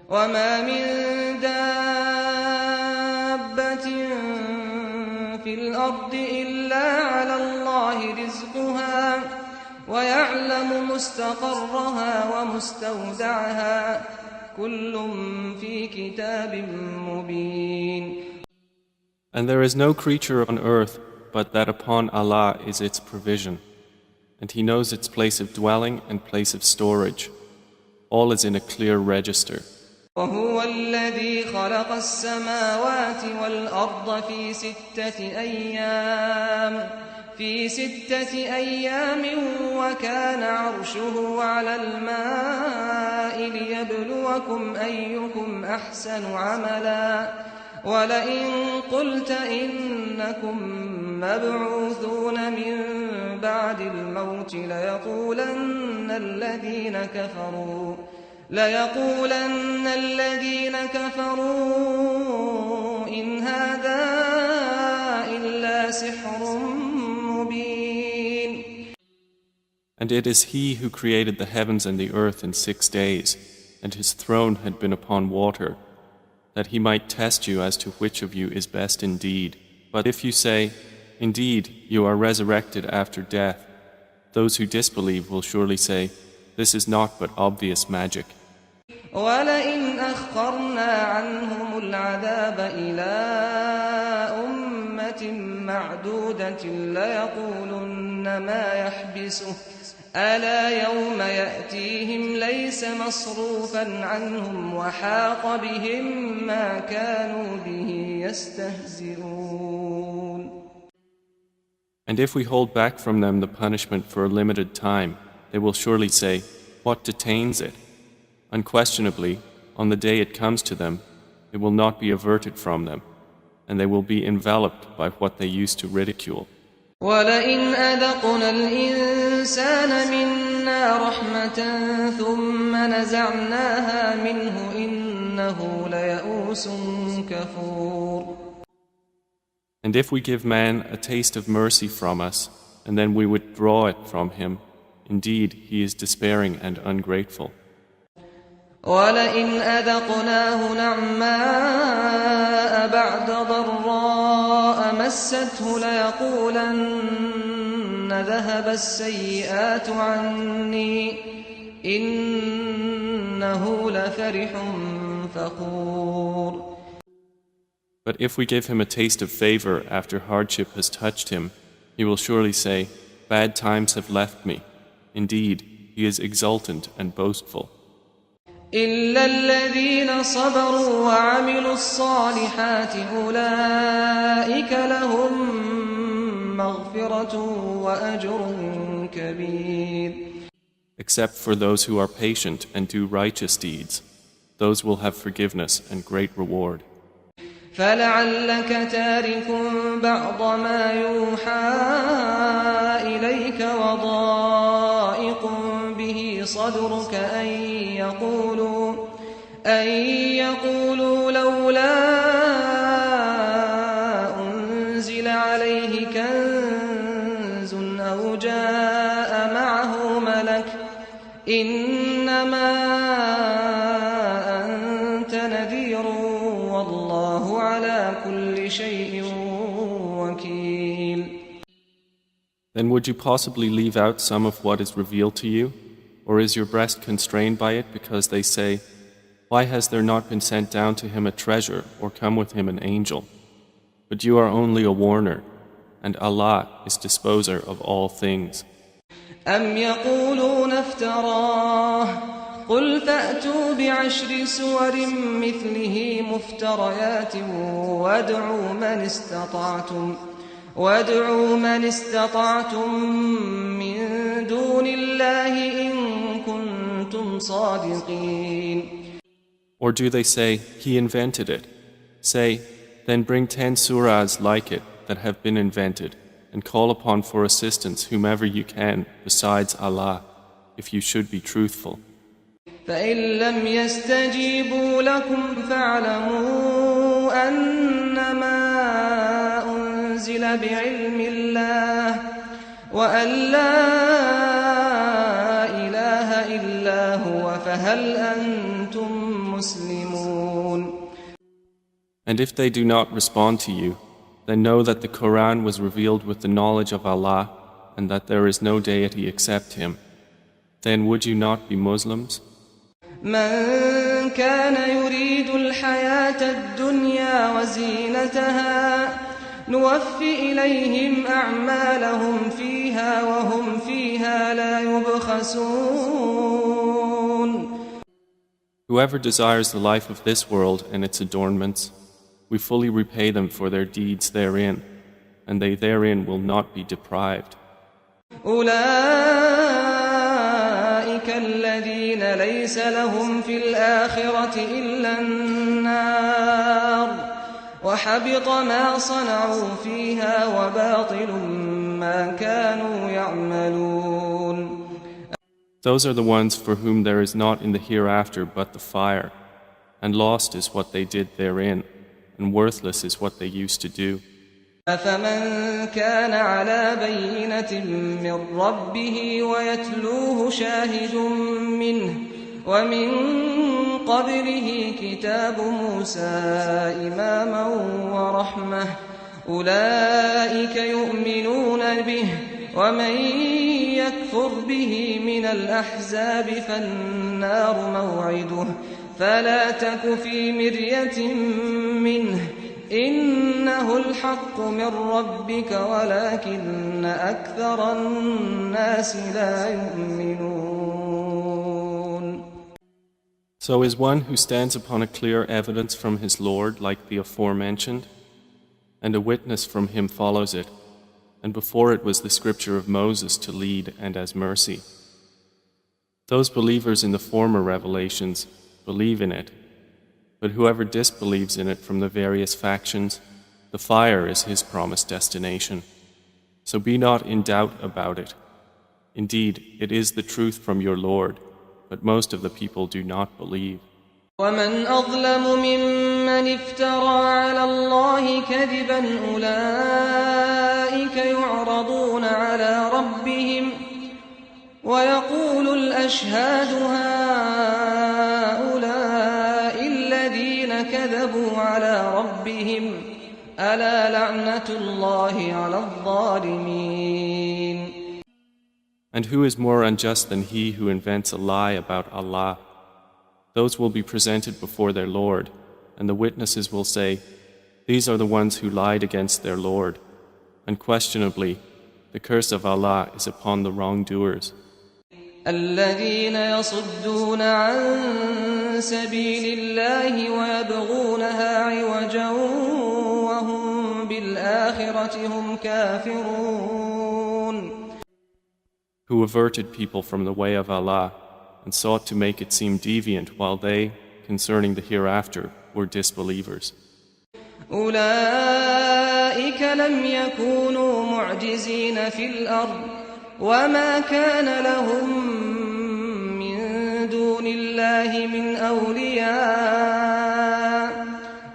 وما من دابة في الأرض إلا على الله رزقها ويعلم مستقرها ومستودعها كل في كتاب مبين. And there is no creature on earth but that upon Allah is its provision, and He knows its place of dwelling and place of storage. All is in a clear register. وهو الذي خلق السماوات والأرض في ستة أيام وكان عرشه على الماء ليبلوكم أيكم أحسن عملا ولئن قلت إنكم مبعوثون من بعد الموت ليقولن الذين كفروا إن هذا إلا سحر مبين. And it is He who created the heavens and the earth in 6 days, and His throne had been upon water, that He might test you as to which of you is best indeed. But if you say, indeed, you are resurrected after death, those who disbelieve will surely say, this is naught but obvious magic. وَلَئِنْ أَخَّرْنَا عَنْهُمُ الْعَذَابَ إِلَىٰ أُمَّةٍ مَّعْدُودَةٍ لَّيَقُولُنَّ مَا يَحْبِسُهُ أَلَا يَوْمَ يَأْتِيهِمْ لَيْسَ مَصْرُوفًا عَنْهُمْ وَحَاقَ بِهِم مَّا كَانُوا بِهِ يَسْتَهْزِئُونَ. And if we hold back from them the punishment for a limited time, they will surely say, what detains it? Unquestionably, on the day it comes to them, it will not be averted from them, and they will be enveloped by what they used to ridicule. وَلَئِنْ أَذَقْنَا الْإِنسَانَ مِنَّا رَحْمَةً ثُمَّ نَزَعْنَاهَا مِنْهُ إِنَّهُ لَيَئُوسٌ كَفُورٌ. And if we give man a taste of mercy from us, and then we withdraw it from him, indeed he is despairing and ungrateful. وَلَئِنْ أَذَقْنَاهُ نَعْمَاءَ بَعْدَ ضَرَّاءَ مَسَّتْهُ لَيَقُولَنَّ ذَهَبَ السَّيِّئَاتُ عَنِّي إِنَّهُ لَفَرِحٌ فَخُورٌ. But if we give him a taste of favor after hardship has touched him, he will surely say, bad times have left me. Indeed, he is exultant and boastful. إِلَّا الَّذِينَ صَبَرُوا وَعَمِلُوا الصَّالِحَاتِ أُولَئِكَ لَهُم مَّغْفِرَةٌ وَأَجْرٌ كَبِيرٌ. Except for those who are patient and do righteous deeds, those will have forgiveness and great reward. فَلَعَلَّكَ تَارِكٌ بَعْضَ مَا يُوحَىٰ إِلَيْكَ وَضَائِقٌ بِهِ صَدْرُكَ أَن يَقُولُوا لَوْلَا أُنزِلَ عَلَيْهِ كَنزٌ أَوْ جَاءَ مَعَهُ مَلَكٌ إِنَّمَا أَنتَ نَذِيرٌ وَاللَّهُ عَلَىٰ كُلِّ شَيْءٍ وَكِيلٌ. Then would you possibly leave out some of what is revealed to you? Or is your breast constrained by it because they say, why has there not been sent down to him a treasure or come with him an angel? But you are only a warner, and Allah is disposer of all things. أَمْ يَقُولُونَ افْتَرَاهُ قُلْ فَأْتُوا بِعَشْرِ سُوَرٍ مِثْلِهِ مُفْتَرَيَاتٍ وَادْعُوا مَنِ اسْتَطَعْتُم مِّن دُونِ اللَّهِ إِن كُنتُمْ صَادِقِينَ. Or do they say, he invented it? Say, then bring 10 surahs like it that have been invented, and call upon for assistance whomever you can besides Allah, if you should be truthful. فَإِن لَّمْ يَسْتَجِيبُوا لَكُمْ فَاعْلَمُوا أَنَّمَا أُنزِلَ بِعِلْمِ اللَّهِ وَأَن لَّا إِلَٰهَ إِلَّا هُوَ فَهَلْ أَنتُم مُّسْلِمُونَ. And if they do not respond to you, then know that the Quran was revealed with the knowledge of Allah and that there is no deity except Him. Then would you not be Muslims? من كان يريد الحياة الدنيا وزينتها نوفي إليهم أعمالهم فيها وهم فيها لا يبخسون. Whoever desires the life of this world and its adornments, we fully repay them for their deeds therein, and they therein will not be deprived. أولئك الذين ليس لهم في الآخرة إلا النار وحبط ما صنعوا فيها وباطل ما كانوا يعملون. Those are the ones for whom there is not in the hereafter but the fire, and lost is what they did therein, and worthless is what they used to do. أفمن كان على بينة من ربه ويتلوه شاهد منه ومن قبله كتاب موسى إماما ورحمة أولئك يؤمنون به ومن يكفر به من الأحزاب فالنار موعده فلا تك في مرية منه إنه الحق من ربك ولكن أكثر الناس لا يؤمنون. So is one who stands upon a clear evidence from his Lord like the aforementioned, and a witness from him follows it, and before it was the scripture of Moses to lead and as mercy. Those believers in the former revelations believe in it, but whoever disbelieves in it from the various factions, the fire is his promised destination. So be not in doubt about it. Indeed, it is the truth from your Lord, but most of the people do not believe. ومن أظلم ممن افترى على الله كذبا أولئك يعرضون على ربهم ويقول الأشهاد هؤلاء الذين كذبوا على ربهم ألا لعنة الله على الظالمين. And who is more unjust than he who invents a lie about Allah? Those will be presented before their Lord, and the witnesses will say, these are the ones who lied against their Lord. Unquestionably, the curse of Allah is upon the wrongdoers. الذين يصدون عن سبيل الله ويبغونها عوجا وهم بالآخرة هم كافرون. Who averted people from the way of Allah and sought to make it seem deviant while they, concerning the hereafter, were disbelievers. أولئك لم يكونوا معجزين في الأرض وما كان لهم من دون الله من أولياء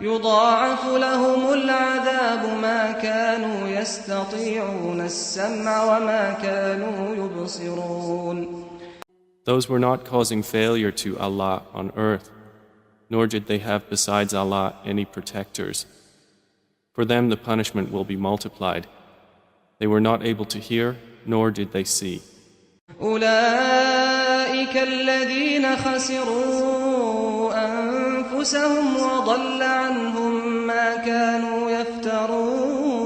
يضاعف لهم العذاب ما كانوا يستطيعون السمع وما كانوا يبصرون. Those were not causing failure to Allah on earth, nor did they have besides Allah any protectors. For them the punishment will be multiplied. They were not able to hear, nor did they see. أولئك الذين خسروا أنفسهم وضل عنهم ما كانوا يفترون.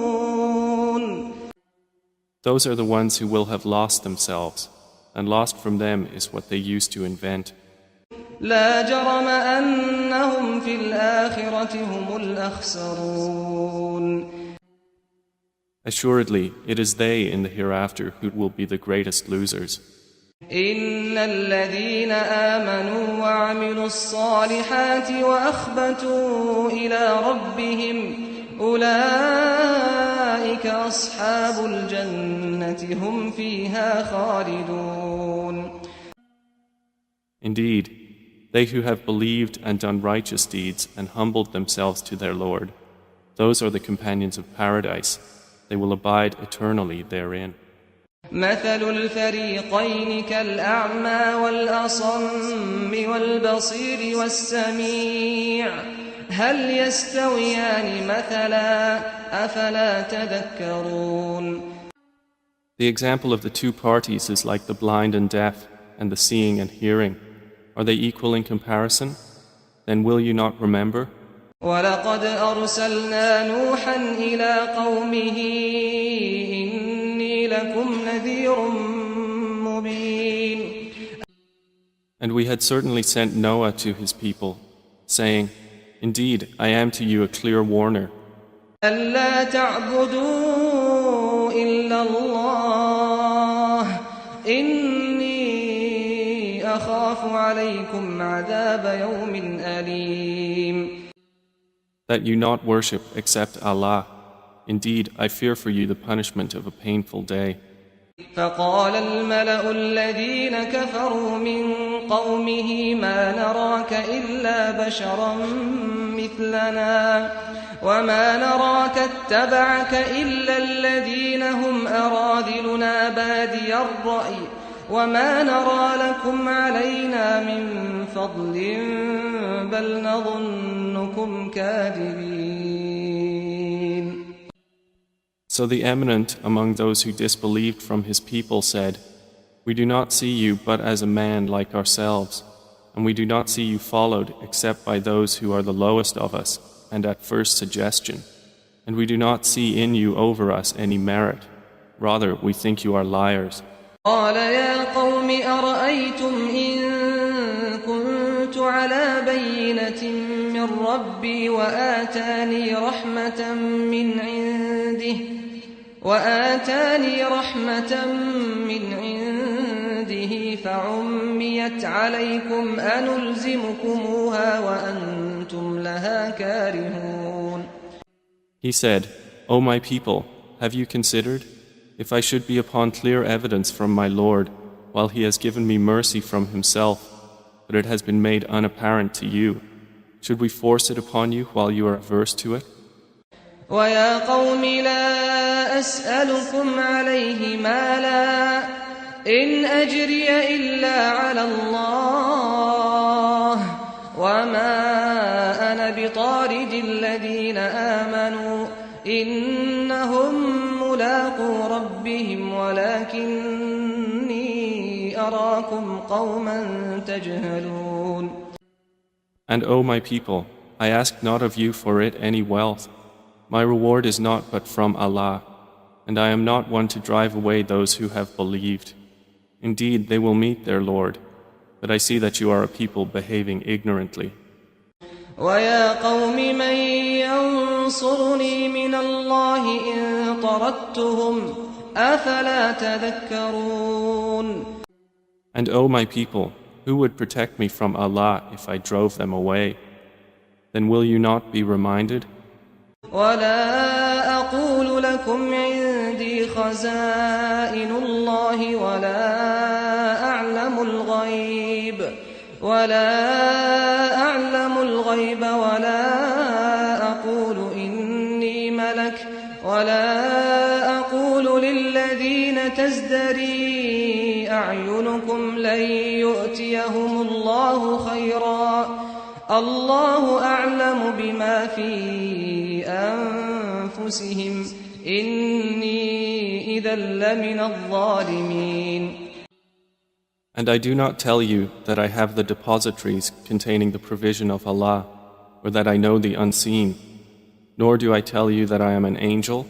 Those are the ones who will have lost themselves, and lost from them is what they used to invent. لا جرم أنهم في الآخرة هم الأخسرون. Assuredly, it is they in the hereafter who will be the greatest losers. إن الذين آمنوا وعملوا الصالحات وأخبتوا إلى ربهم أولئك أصحاب الجنة هم فيها خالدون. Indeed, they who have believed and done righteous deeds and humbled themselves to their Lord, those are the companions of paradise. They will abide eternally therein. مثل الفريقين كالأعمى والأصم والبصير والسميع هل يستويان مثلا أفلا تذكرون. The example of the two parties is like the blind and deaf, and the seeing and hearing. Are they equal in comparison? Then will you not remember? ولقد أرسلنا نوحا إلى قومه إني لكم نذير مبين. And we had certainly sent Noah to his people, saying, Indeed, I am to you a clear warner. ألا تعبدوا إلا الله إني أخاف عليكم عذاب يوم أليم. That you not worship except Allah. Indeed, I fear for you the punishment of a painful day. فقال الملأ الذين كفروا من قومه ما نراك إلا بشرا مثلنا وما نراك اتبعك إلا الذين هم أراذلنا بادي الرأي وما نرى لكم علينا من فضل بل نظنكم كاذبين. So the eminent among those who disbelieved from his people said, We do not see you but as a man like ourselves, and we do not see you followed except by those who are the lowest of us, and at first suggestion. And we do not see in you over us any merit. Rather, we think you are liars. قال يا قوم أرأيتم إن كنت على بينة من ربي وآتاني رحمة من عنده فعميت عليكم أنلزمكموها وأنتم لها كارهون. He said, O my people, have you considered? If I should be upon clear evidence from my Lord, while He has given me mercy from Himself, but it has been made unapparent to you, should we force it upon you while you are averse to it? ويا قوم لا أسألكم عليه مالا إن أجري إلا على الله وما أنا بطارد الذين آمنوا إنهم ملاقو ربهم ولكني أراكم قوما تجهلون. And O my people, I ask not of you for it any wealth. My reward is not but from Allah, and I am not one to drive away those who have believed. Indeed, they will meet their Lord, but I see that you are a people behaving ignorantly. ويا قوم من ينصرني من الله إن طردتهم أفلا تذكرون. And O my people, who would protect me from Allah if I drove them away? Then will you not be reminded? ولا أقول لكم عندي خزائن الله ولا أعلم الغيب ولا أقول إني ملك ولا أقول للذين تزدري أعينكم لن يؤتيهم الله خيرا الله أعلم بما في أنفسهم إني إذا لمن الظالمين. And I do not tell you that I have the depositories containing the provision of Allah, or that I know the unseen, nor do I tell you that I am an angel,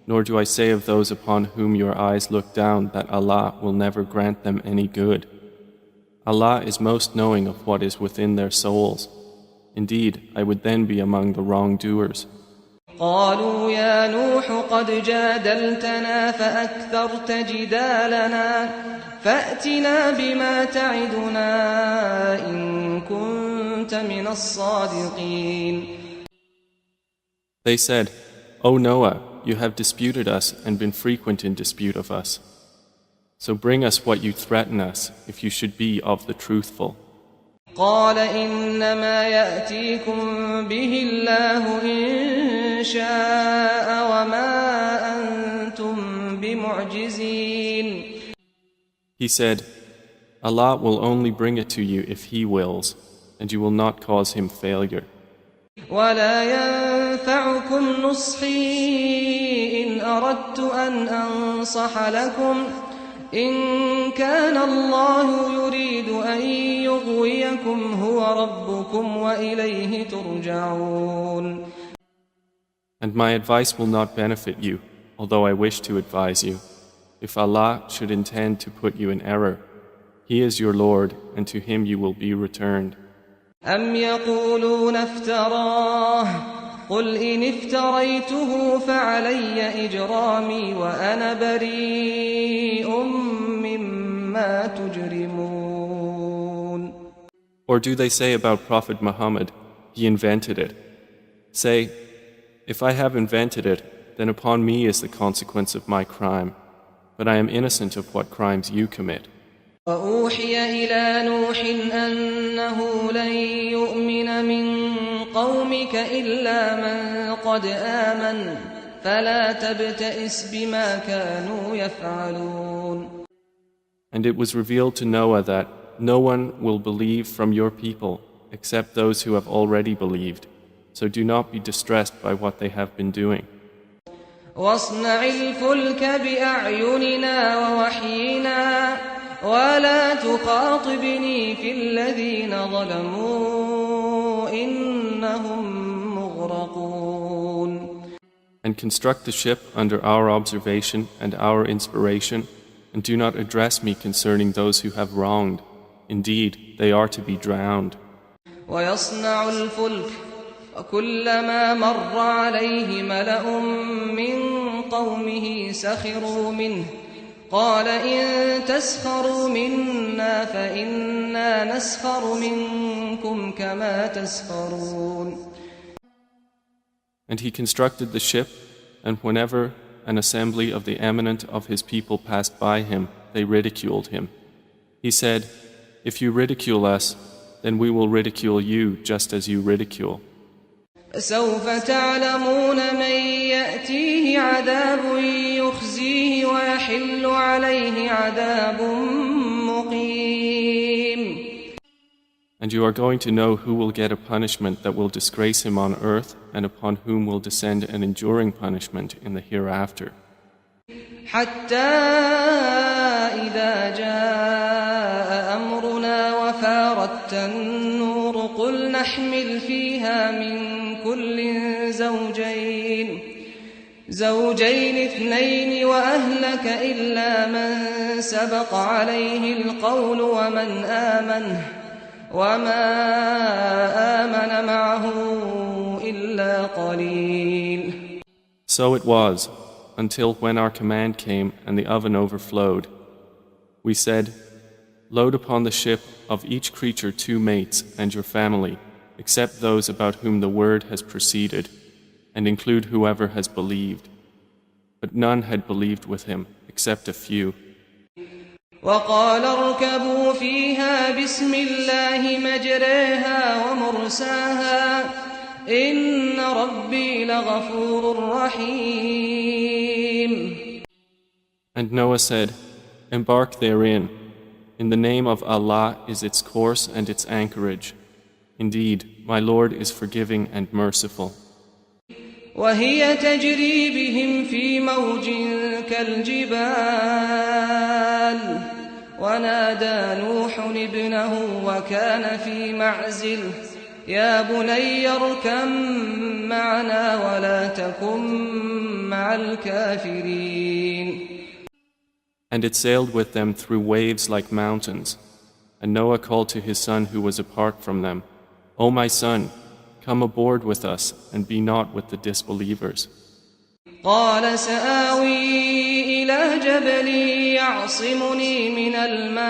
nor do I say of those upon whom your eyes look down that Allah will never grant them any good. Allah is most knowing of what is within their souls. Indeed, I would then be among the wrongdoers. قالوا يا نوح قد جادلتنا فأكثرت جدالنا فأتنا بما تعدنا إن كنت من الصادقين. They said, O Noah, you have disputed us and been frequent in dispute of us. So bring us what you threaten us if you should be of the truthful. قال إنما يأتيكم به الله إن شاء وما أنتم بمعجزين. He said, Allah will only bring it to you if He wills, and you will not cause Him failure. ولا ينفعكم نصحي إن أردت أن أنصح لكم إن كان الله يريد أن يغويكم هو ربكم وإليه ترجعون. And my advice will not benefit you, although I wish to advise you. If Allah should intend to put you in error, He is your Lord, and to Him you will be returned. أم يقولون افتراه قل إن افتريته فعلي إجرامي وأنا بريء مما تجرمون. Or do they say about Prophet Muhammad, he invented it? Say, if I have invented it, then upon me is the consequence of my crime, but I am innocent of what crimes you commit. وأوحي إلى نوح أنه لن يؤمن من قومك إلا من قد آمن فلا تبتئس بما كانوا يفعلون. And it was revealed to Noah that no one will believe from your people except those who have already believed, so do not be distressed by what they have been doing. واصنع الفلك بأعيننا ووحينا ولا تخاطبني في الذين ظلموا إنهم مغرقون. And construct the ship under our observation and our inspiration, and do not address me concerning those who have wronged. Indeed, they are to be drowned. ويصنع الفلك وكلما مر عليه ملأ من قومه سخروا منه قال إن تسخروا منا فإنا نسخر منكم كما تسخرون. And he constructed the ship, and whenever an assembly of the eminent of his people passed by him, they ridiculed him. He said, if you ridicule us, then we will ridicule you just as you ridicule. سوف تعلمون من يأتيه عذاب يخزيه ويحل عليه عذاب مقيم. And you are going to know who will get a punishment that will disgrace him on earth, and upon whom will descend an enduring punishment in the hereafter. حتى إذا جاء أمرنا وفارت النور قل نحمل فيها من كل زوجين اثنين وأهلك إلا من سبق عليه القول وما آمن معه إلا قليل. So it was, until when our command came and the oven overflowed. We said, load upon the ship of each creature 2 mates and your family, except those about whom the word has proceeded, and include whoever has believed. But none had believed with him, except a few. وقال اركبوا فيها بسم الله مجريها ومرساها إن ربي لغفور رحيم. And Noah said, embark therein. In the name of Allah is its course and its anchorage. Indeed, my Lord is forgiving and merciful. وهي تجري بهم في موج كالجبال ونادى نوح ابنه وكان في معزل يا بني اركب معنا ولا تكن مع الكافرين. And it sailed with them through waves like mountains. And Noah called to his son who was apart from them, O my son, come aboard with us and be not with the disbelievers. قال سآوي إلى جبل يعصمني من الماء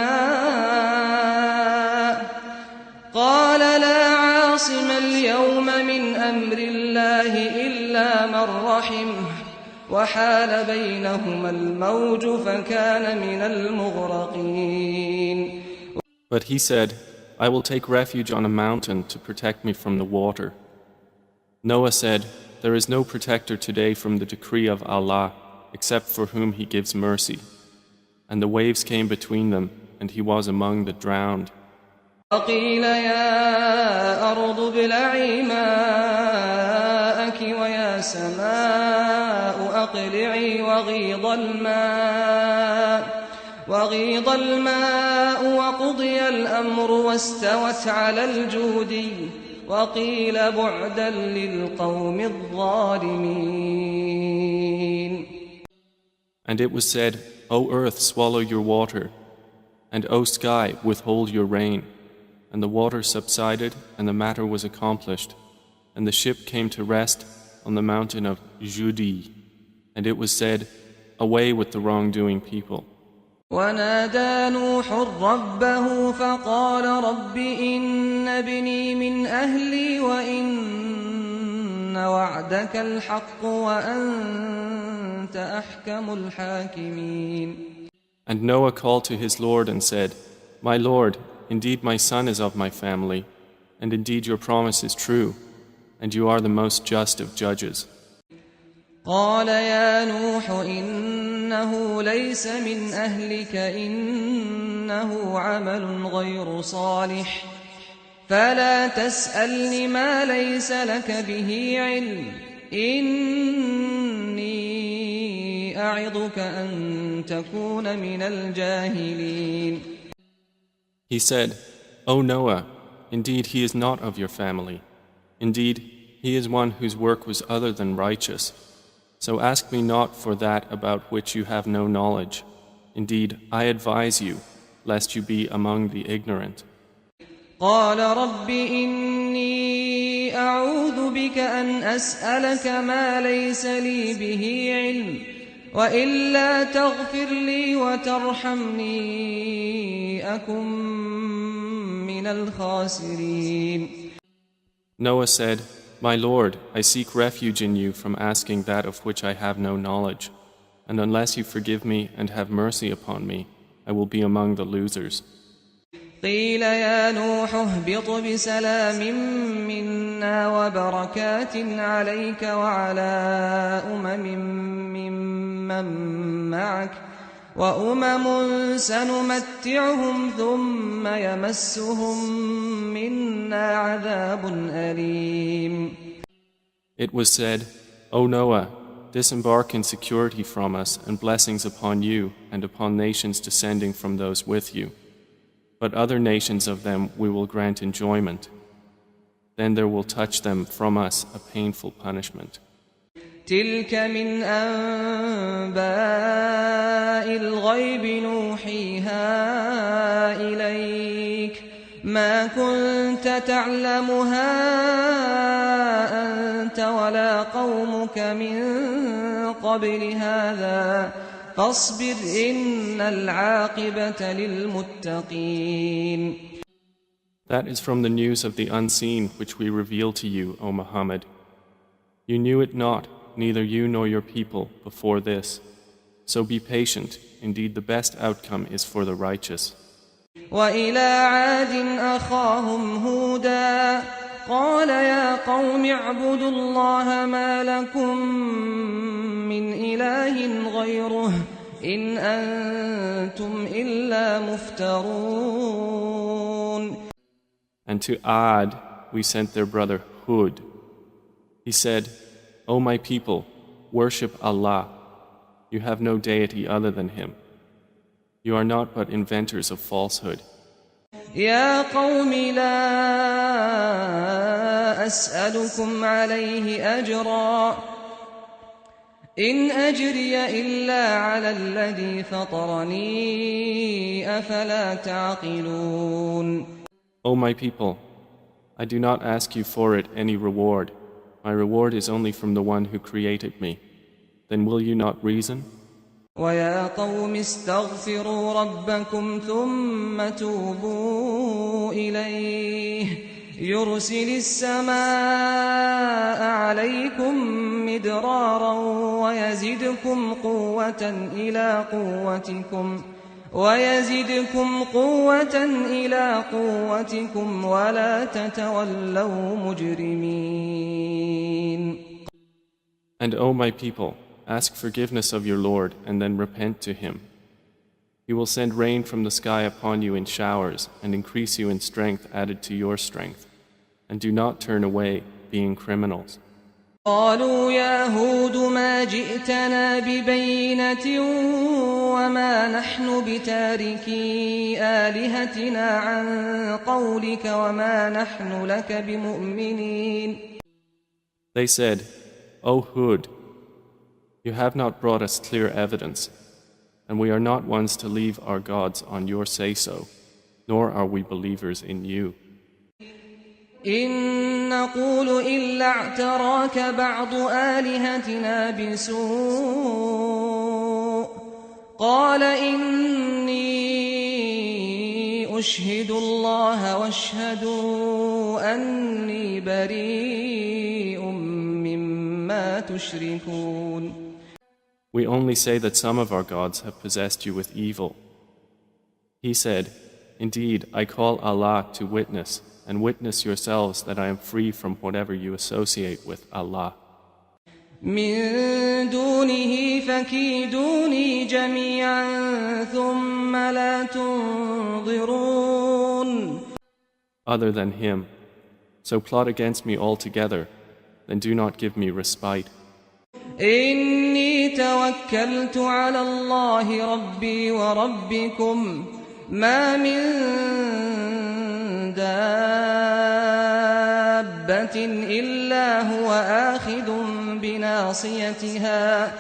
قال لا عاصم اليوم من أمر الله إلا من رحمه وحال بينهما الموج فكان من المغرقين. But he said, I will take refuge on a mountain to protect me from the water. Noah said, there is no protector today from the decree of Allah except for whom He gives mercy. And the waves came between them, and he was among the drowned. وقيل يا أرض ابلعي ماءك ويا سماء أقلعي وغيض الماء وقضي الأمر واستوت على الجودي وقيل بعدا للقوم الظالمين. And it was said, O earth, swallow your water, and O sky, withhold your rain. And the water subsided, and the matter was accomplished. And the ship came to rest on the mountain of Judi. And it was said, away with the wrongdoing people. ونادى نوح ربه فقال رب إن ابني من أهلي وإن وعدك الحق وأنت أحكم الحاكمين. And Noah called to his Lord and said, My Lord, indeed my son is of my family, and indeed your promise is true, and you are the most just of judges. قال يا نوح إنه ليس من أهلك إنه عمل غير صالح فلا تسألني ما ليس لك به علم إني أعظك أن تكون من الجاهلين. He said, O Noah, indeed he is not of your family. Indeed, he is one whose work was other than righteous. So ask me not for that about which you have no knowledge. Indeed, I advise you, lest you be among the ignorant. قال رب إني أعوذ بك أن أسألك ما ليس لي به علم وإلا تغفر لي وترحمني أكن من الخاسرين. Noah said, My Lord, I seek refuge in you from asking that of which I have no knowledge, and unless you forgive me and have mercy upon me, I will be among the losers. قيل يا نوح اهبط بسلام منا وبركات عليك وعلى ممن معك وأمم سنمتعهم ثم يمسهم منا عذاب أليم. It was said, O Noah, disembark in security from us and blessings upon you and upon nations descending from those with you. But other nations of them we will grant enjoyment. Then there will touch them from us a painful punishment. تلك من أنباء الغيب نوحيها إليك ما كنت تعلمها أنت ولا قومك من قبل هذا فاصبر إن العاقبة للمتقين. That is from the news of the unseen which we reveal to you, O Muhammad. You knew it not, neither you nor your people, before this. So be patient, indeed the best outcome is for the righteous. وإلى عاد أخاهم هودا قال يا قوم اعبدوا الله ما لكم من إله غيره إن أنتم إلا مفترون. And to Ad we sent their brother Hud. He said, O my people, worship Allah. You have no deity other than Him. You are not but inventors of falsehood. يا قوم لا أسألكم عليه أجرا إن أجري إلا على الذي فطرني أفلا تعقلون. O my people, I do not ask you for it any reward. My reward is only from the one who created me. Then will you not reason? ويا قوم استغفروا ربكم ثم توبوا إليه يرسل السماء عليكم مدرارا ويزدكم قوة إلى قوتكم ولا تتولوا مجرمين. And O my people, ask forgiveness of your Lord and then repent to Him. He will send rain from the sky upon you in showers and increase you in strength added to your strength. And do not turn away, being criminals. قالوا يا هود ما جئتنا ببينة وما نحن بتاركي آلهتنا عن قولك وما نحن لك بمؤمنين. They said, O Hud, you have not brought us clear evidence, and we are not ones to leave our gods on your say-so, nor are we believers in you. إن نقول إلا اعتراك بعض آلهتنا بسوء قال إني أشهد الله واشهدوا أني بريء مما تشركون. We only say that some of our gods have possessed you with evil. He said, Indeed, I call Allah to witness, and witness yourselves that I am free from whatever you associate with Allah. من دونه فكيدوني جميعا ثم لا تنظرون. Other than Him, so plot against me altogether, then do not give me respite. إني توكلت على الله ربي وربكم ما من دابة إلا هو آخذ بناصيتها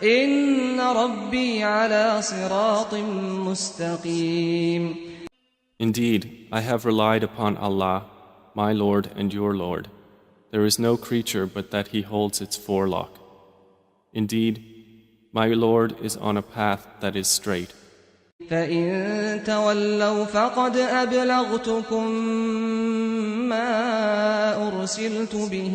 إن ربي على صراط مستقيم. Indeed, I have relied upon Allah, my Lord and your Lord. There is no creature but that He holds its forelock. Indeed, my Lord is on a path that is straight. فإن تولوا فقد أبلغتكم ما أرسلت به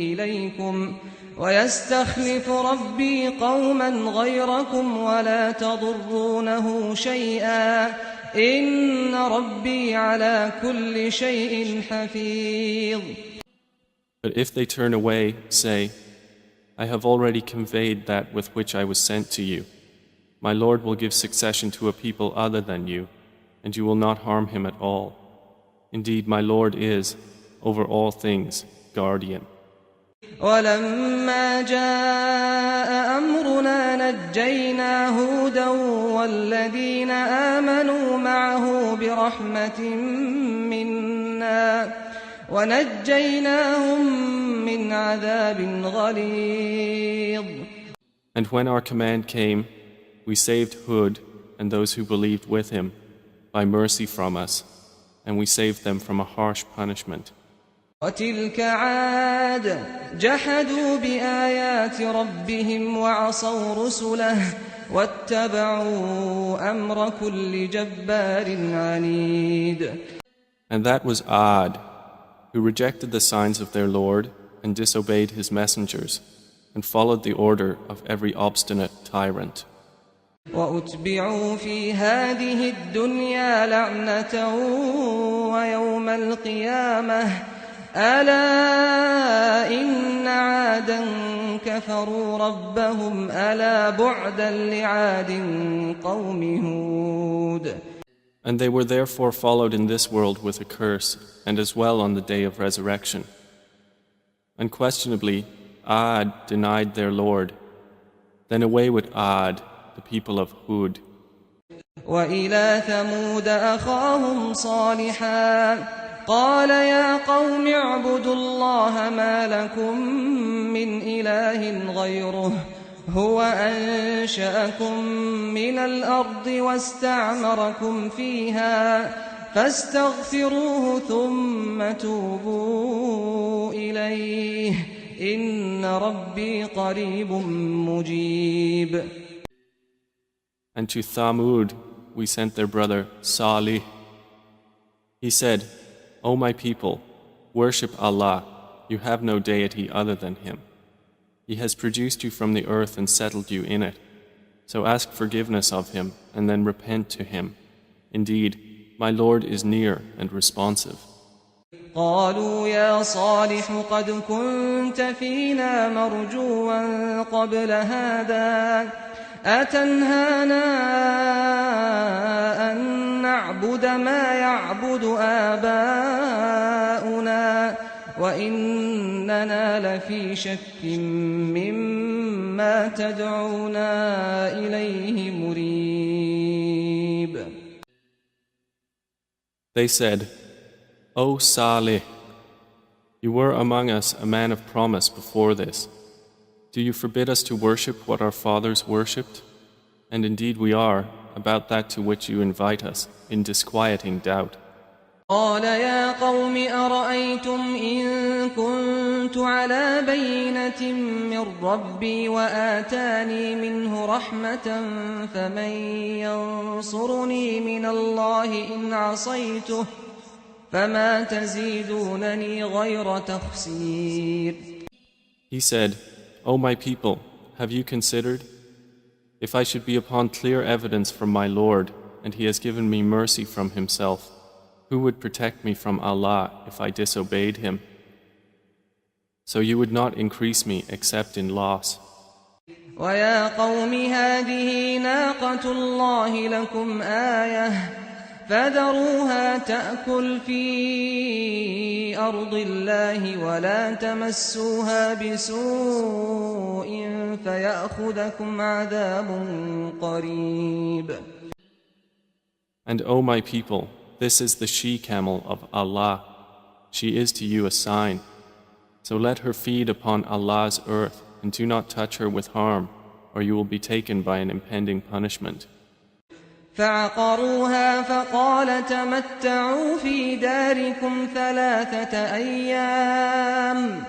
إليكم ويستخلف ربي قوما غيركم ولا تضرونه شيئا إن ربي على كل شيء حفيظ. But if they turn away, say, I have already conveyed that with which I was sent to you. My Lord will give succession to a people other than you, and you will not harm him at all. Indeed, my Lord is, over all things, guardian. ولما جاء أمرنا نجينا هودا والذين آمنوا معه برحمة منا ونجيناهم من عذاب غليظ. And when our command came, we saved Hud and those who believed with him by mercy from us, and we saved them from a harsh punishment. وتلك عاد جحدوا بآيات ربهم وعصوا رسله واتبعوا أمر كل جبار عنيد. And that was Ad, who rejected the signs of their Lord and disobeyed his messengers, and followed the order of every obstinate tyrant. وأتبعوا في هذه الدنيا لعنة ويوم القيامة ألا إن عادا كفروا ربهم ألا بعدا لعاد قوم هود. And they were therefore followed in this world with a curse, and as well on the day of resurrection. Unquestionably, Ad denied their Lord. Then away with Ad, the people of Hud. وإلى ثمود أخاهم صالحا قال يا قوم اعبدوا الله ما لكم من إله غيره هو أنشأكم من الأرض واستعمركم فيها فاستغفروه ثم توبوا إليه إن ربي قريب مجيب. And to Thamud we sent their brother Salih. He said, O my people, worship Allah, you have no deity other than Him. He has produced you from the earth and settled you in it. So ask forgiveness of Him and then repent to Him. Indeed, my Lord is near and responsive. قالوا يا صالح قد كنت فينا مرجوا قبل هذا أتنهانا أن نعبد ما يعبد آباؤنا وإننا لفي شك مما تدعونا إليه مريب. They said, O Salih, you were among us a man of promise before this. Do you forbid us to worship what our fathers worshipped? And indeed we are, about that to which you invite us, in disquieting doubt. قال يا قوم أرأيتم إن كنت على بينة من ربي وآتاني منه رحمة فمن ينصرني من الله إن عصيته فما تزيدونني غير تخسير. He said, O my people, have you considered? If I should be upon clear evidence from my Lord, and He has given me mercy from Himself, who would protect me from Allah if I disobeyed Him? So you would not increase me except in loss. ويا قوم هذه ناقة الله لكم آية فذروها تأكل في أرض الله ولا تمسوها بسوء فيأخذكم عذاب قريب. And O my people, this is the she-camel of Allah. She is to you a sign. So let her feed upon Allah's earth and do not touch her with harm, or you will be taken by an impending punishment. فعقروها فقال تمتعوا في داركم 3 أيام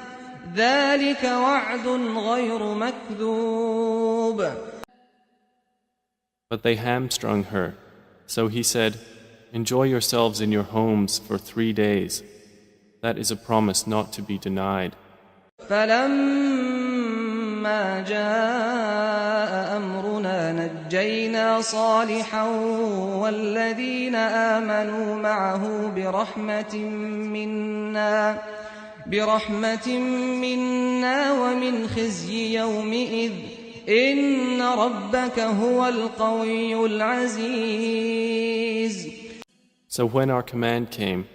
ذلك وعد غير مكذوب. But they hamstrung her. So he said, enjoy yourselves in your homes for 3 days. That is a promise not to be denied. فلما جاء أمرنا نجينا صالحا والذين آمنوا معه برحمة منا ومن خزي يومئذ إن ربك هو القوي العزيز. So when our command came,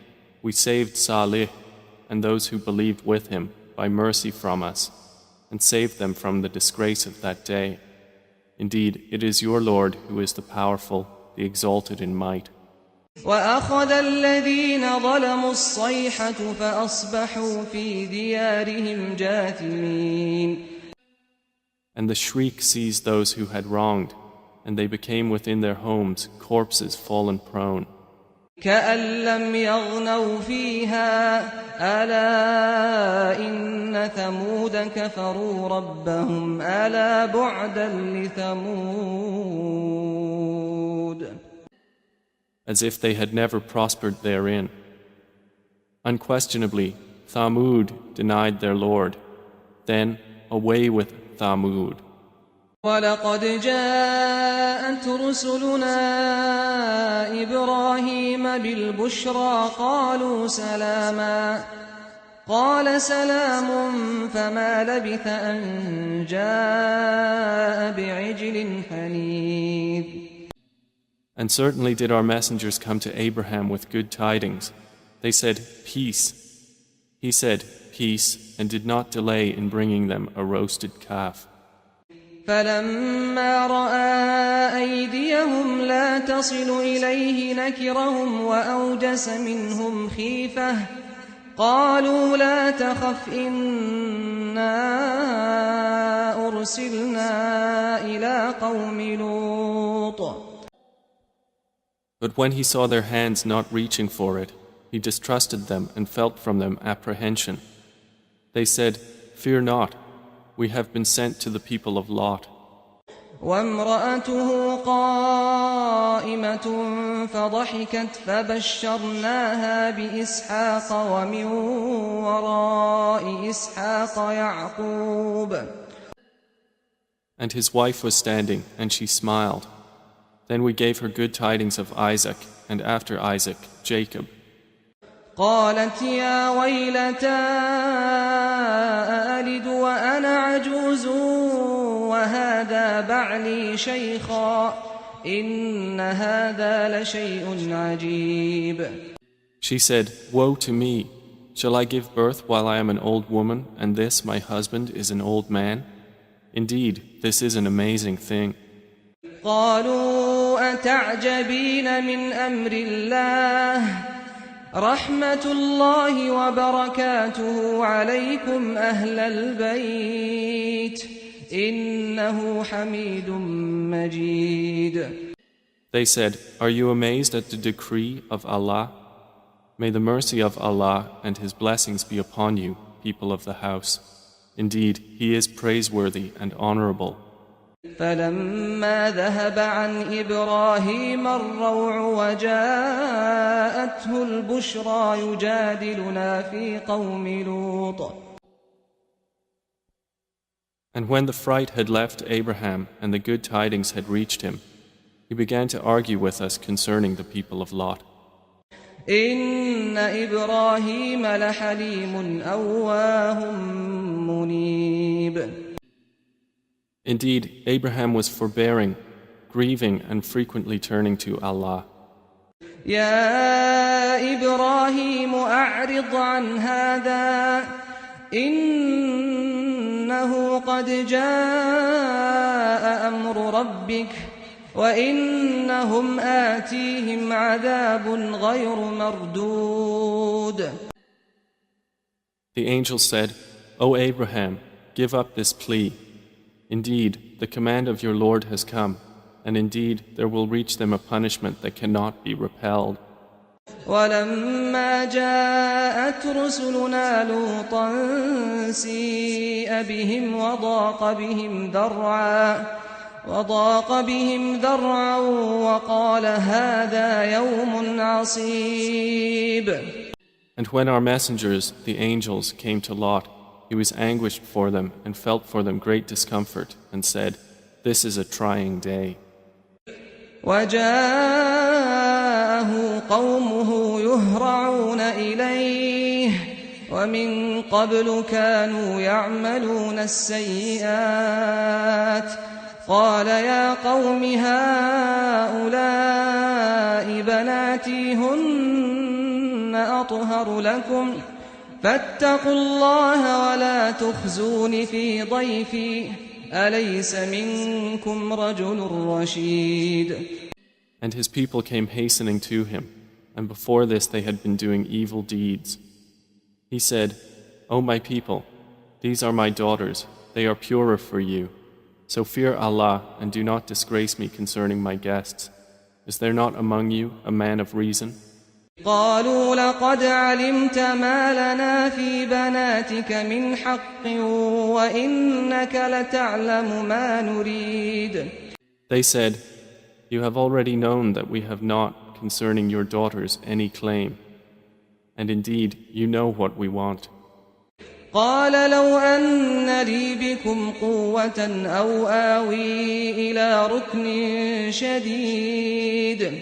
we saved Salih and those who believed with him by mercy from us, and saved them from the disgrace of that day. Indeed, it is your Lord who is the powerful, the exalted in might. وأخذ الذين ظلموا الصيحة فأصبحوا في ديارهم جاثمين. And the shriek seized those who had wronged, and they became within their homes corpses fallen prone. كأن لم يغنوا فيها ألا إن ثمود كفروا ربهم ألا بعدا لثمود. As if they had never prospered therein. Unquestionably, Thamud denied their Lord. Then, away with Thamud. ولقد جاءت رسلنا إبراهيم بالبشرى قالوا سلاما قال سلام فما لبث أن جاء بعجل حنيذ. And certainly did our messengers come to Abraham with good tidings. They said, Peace. He said, Peace, and did not delay in bringing them a roasted calf. فلما رأى أيديهم لا تصل إليه نكرهم وأوجس منهم خيفة قالوا لا تخف إنا أرسلنا إلى قوم لوط. But when he saw their hands not reaching for it, he distrusted them and felt from them apprehension. They said, Fear not. We have been sent to the people of Lot. وامرأته قائمة فضحكت فبشرناها بإسحاق ومن وراء إسحاق يعقوب. And his wife was standing, and she smiled. Then we gave her good tidings of Isaac, and after Isaac, Jacob. قالت يا ويلتى أألد وأنا عجوز وهذا هذا بعلي شيخا إن هذا لشيء عجيب. She said, "Woe to me! Shall I give birth while I am an old woman, and this, my husband, is an old man? Indeed, this is an amazing thing." قالوا أتعجبين من أمر الله رحمة الله وبركاته عليكم أهل البيت إنه حميد مجيد. They said, "Are you amazed at the decree of Allah? May the mercy of Allah and His blessings be upon you, people of the house. Indeed, He is praiseworthy and honorable." فلما ذهب عن إبراهيم الروع وجاءته البشرى يجادلنا في قوم لوط. And when the fright had left Abraham and the good tidings had reached him, he began to argue with us concerning the people of Lot. إن إبراهيم لحليم أواه منيب. Indeed, Abraham was forbearing, grieving, and frequently turning to Allah. يا إبراهيم أعرض عن هذا إنه قد جاء أمر ربك وإنهم آتيهم عذاب غير مردود. The angel said, "O Abraham, give up this plea. Indeed, the command of your Lord has come, and indeed there will reach them a punishment that cannot be repelled." ولما جاءت رسلنا لوطا سيء بهم وضاق بهم ذرعا وقال هذا يوم عصيب. And when our messengers, the angels, came to Lot, he was anguished for them and felt for them great discomfort and said, "This is a trying day." وجاءه قومه يهرعون إليه ومن قبل كانوا يعملون السيئات قال يا قوم هؤلاء بناتي هن أطهر لكم فاتقوا الله ولا تخزون في ضيفي أليس منكم رجل رشيد. And his people came hastening to him, and before this they had been doing evil deeds. He said, "O my people, these are my daughters, they are purer for you. So fear Allah and do not disgrace me concerning my guests. Is there not among you a man of reason?" قالوا لقد علمت ما لنا في بناتك من حق وإنك لتعلم ما نريد. They said, "You have already known that we have not concerning your daughters any claim, and indeed you know what we want." قال لو أن لي بكم قوة أو آوي إلى ركن شديد.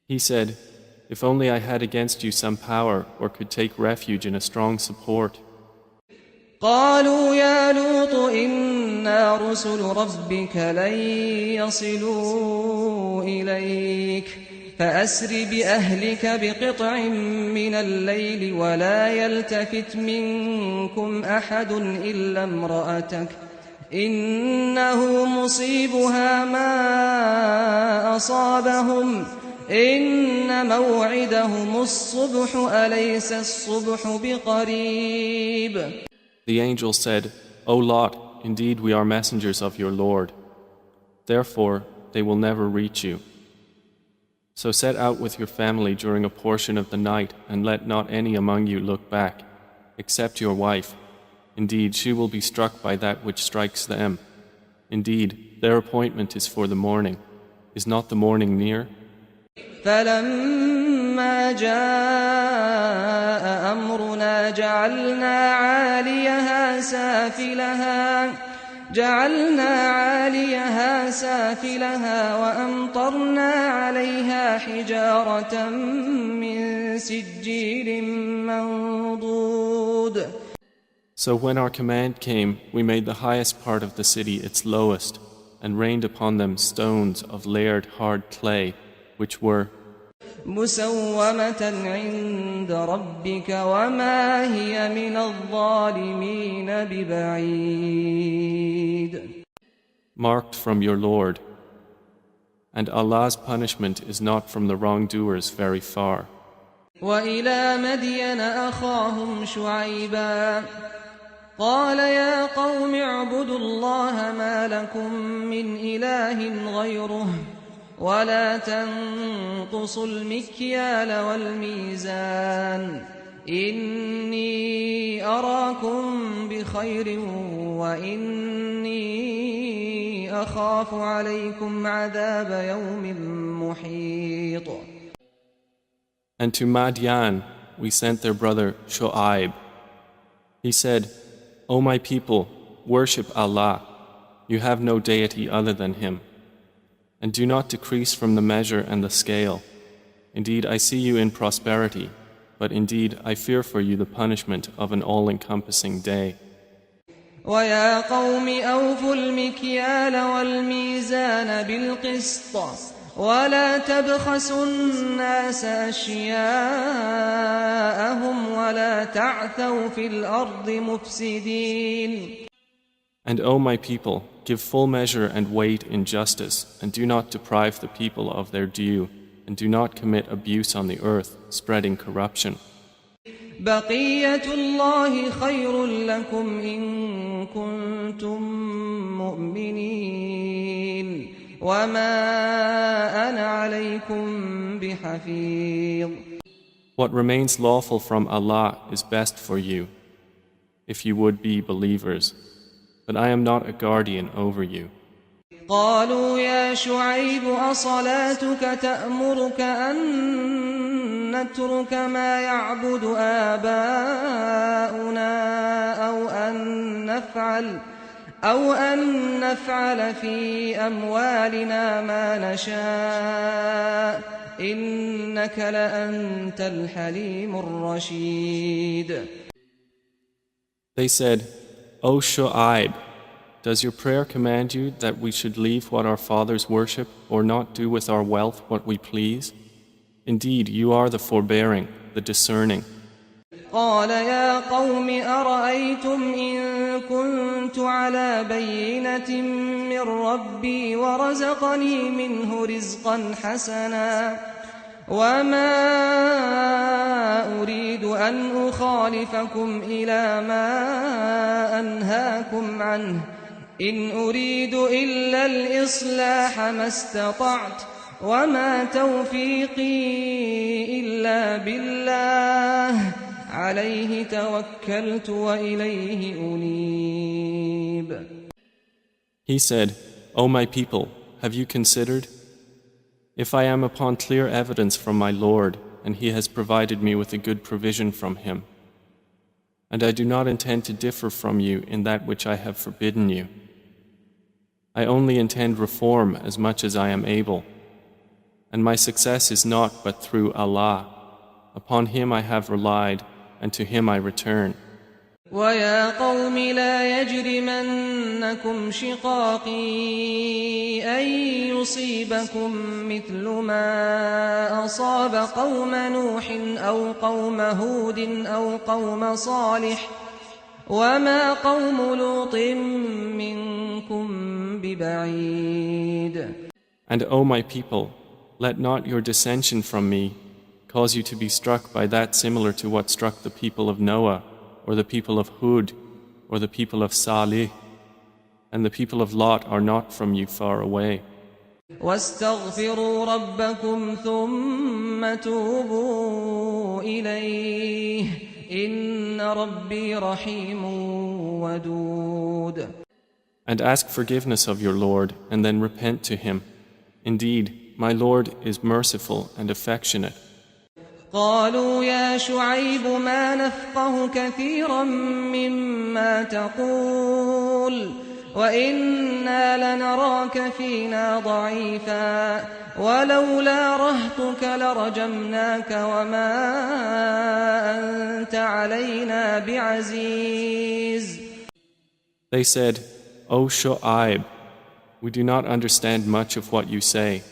He said, "If only I had against you some power or could take refuge in a strong support." قالوا يا لوط إنا رسل ربك لن يصلوا إليك فأسر بأهلك بقطع من الليل ولا يلتفت منكم أحد إلا امرأتك إنه مصيبها ما أصابهم إن موعدهم الصبح أليس الصبح بقريب. The angel said, "O Lot, indeed we are messengers of your Lord. Therefore, they will never reach you. So set out with your family during a portion of the night and let not any among you look back, except your wife. Indeed, she will be struck by that which strikes them. Indeed, their appointment is for the morning. Is not the morning near?" فلما جاء أمرنا جعلنا عاليها سافلها وأمطرنا عليها حجارة من سجيل منضود. So when our command came, we made the highest part of the city its lowest, and rained upon them stones of layered hard clay, which were مسومة عند ربك وما هي من الظالمين ببعيد. marked from your Lord, and Allah's punishment is not from the wrongdoers very far. وإلى مدين أخاهم شعيبا قال يا قوم اعبدوا الله ما لكم من إله غيره ولا تنقصوا المكيال والميزان إني أراكم بخير وإني أخاف عليكم عذاب يوم محيط. And to Madian we sent their brother Shu'aib. He said, O my people, worship Allah. You have no deity other than Him. And do not decrease from the measure and the scale. Indeed, I see you in prosperity, but indeed I fear for you the punishment of an all-encompassing day. وَيَا قَوْمِ أَوْفُوا الْمِكْيَالَ وَالْمِيزَانَ بِالْقِسْطِ وَلَا تَبْخَسُوا النَّاسَ أَشْيَاءَهُمْ وَلَا تَعْثَوْا فِي الْأَرْضِ مُفْسِدِينَ. And O my people, give full measure and weight in justice, and do not deprive the people of their due, and do not commit abuse on the earth, spreading corruption. بقية الله خير لكم إن كنتم مؤمنين وما أنا عليكم بحفيظ. What remains lawful from Allah is best for you, if you would be believers, but I am not a guardian over you. قالوا يا شعيب أصلاتك تأمرك أن نترك ما يعبد آباؤنا أو أن نفعل في أموالنا ما نشاء إنك لأنت الحليم الرشيد. They said, O Shu'aib, does your prayer command you that we should leave what our fathers worship or not do with our wealth what we please? Indeed, you are the forbearing, the discerning. قال يا قوم أرأيتم إن كنت على بينة من ربي ورزقني منه رزقا حسنا وما أريد أن أخالفكم إلى ما أنهاكم عنه إن أريد إلا الإصلاح ما استطعت وما توفيقي إلا بالله عليه توكلت وإليه أنيب. He said, O my people, have you considered? If I am upon clear evidence from my Lord, and He has provided me with a good provision from Him, and I do not intend to differ from you in that which I have forbidden you, I only intend reform as much as I am able, and my success is not but through Allah. Upon Him I have relied, and to Him I return. وَيَا قَوْمِ لَا يَجْرِمَنَّكُمْ شِقَاقِي أَن يُصِيبَكُم مِّثْلُ مَا أَصَابَ قَوْمَ نُوحٍ أَوْ قَوْمَ هُودٍ أَوْ قَوْمَ صَالِحٍ وَمَا قَوْمُ لُوطٍ مِّنكُم بِبَعِيدٍ. And O my people, let not your dissension from me cause you to be struck by that similar to what struck the people of Noah, or the people of Hud, or the people of Salih, and the people of Lot are not from you far away. وَاسْتَغْفِرُوا رَبَّكُمْ ثُمَّ تُوبُوا إِلَيْهِ إِنَّ رَبِّي رَحِيمٌ وَدُودٌ. And ask forgiveness of your Lord, and then repent to Him. Indeed, my Lord is merciful and affectionate. قالوا يا شعيب ما نفقه كثيرا مما تقول وإنا لنراك فينا ضعيفا ولولا رهطك لرجمناك وما أنت علينا بعزيز. They said, O Shu'aib, we do not understand much of what you say,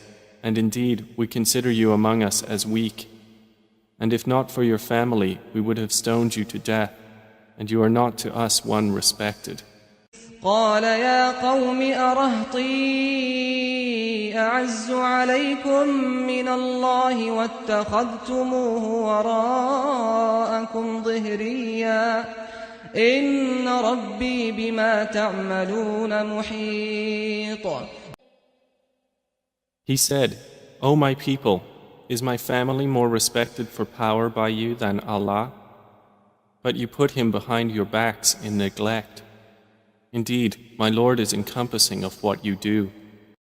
and indeed we consider you among us as weak. And if not for your family, we would have stoned you to death, and you are not to us one respected. قال يا قوم أرهطي أعز عليكم من الله واتخذتموه وراءكم ظهريا إن ربي بما تعملون محيط. He said, O my people, is my family more respected for power by you than Allah? But you put him behind your backs in neglect. Indeed, my Lord is encompassing of what you do.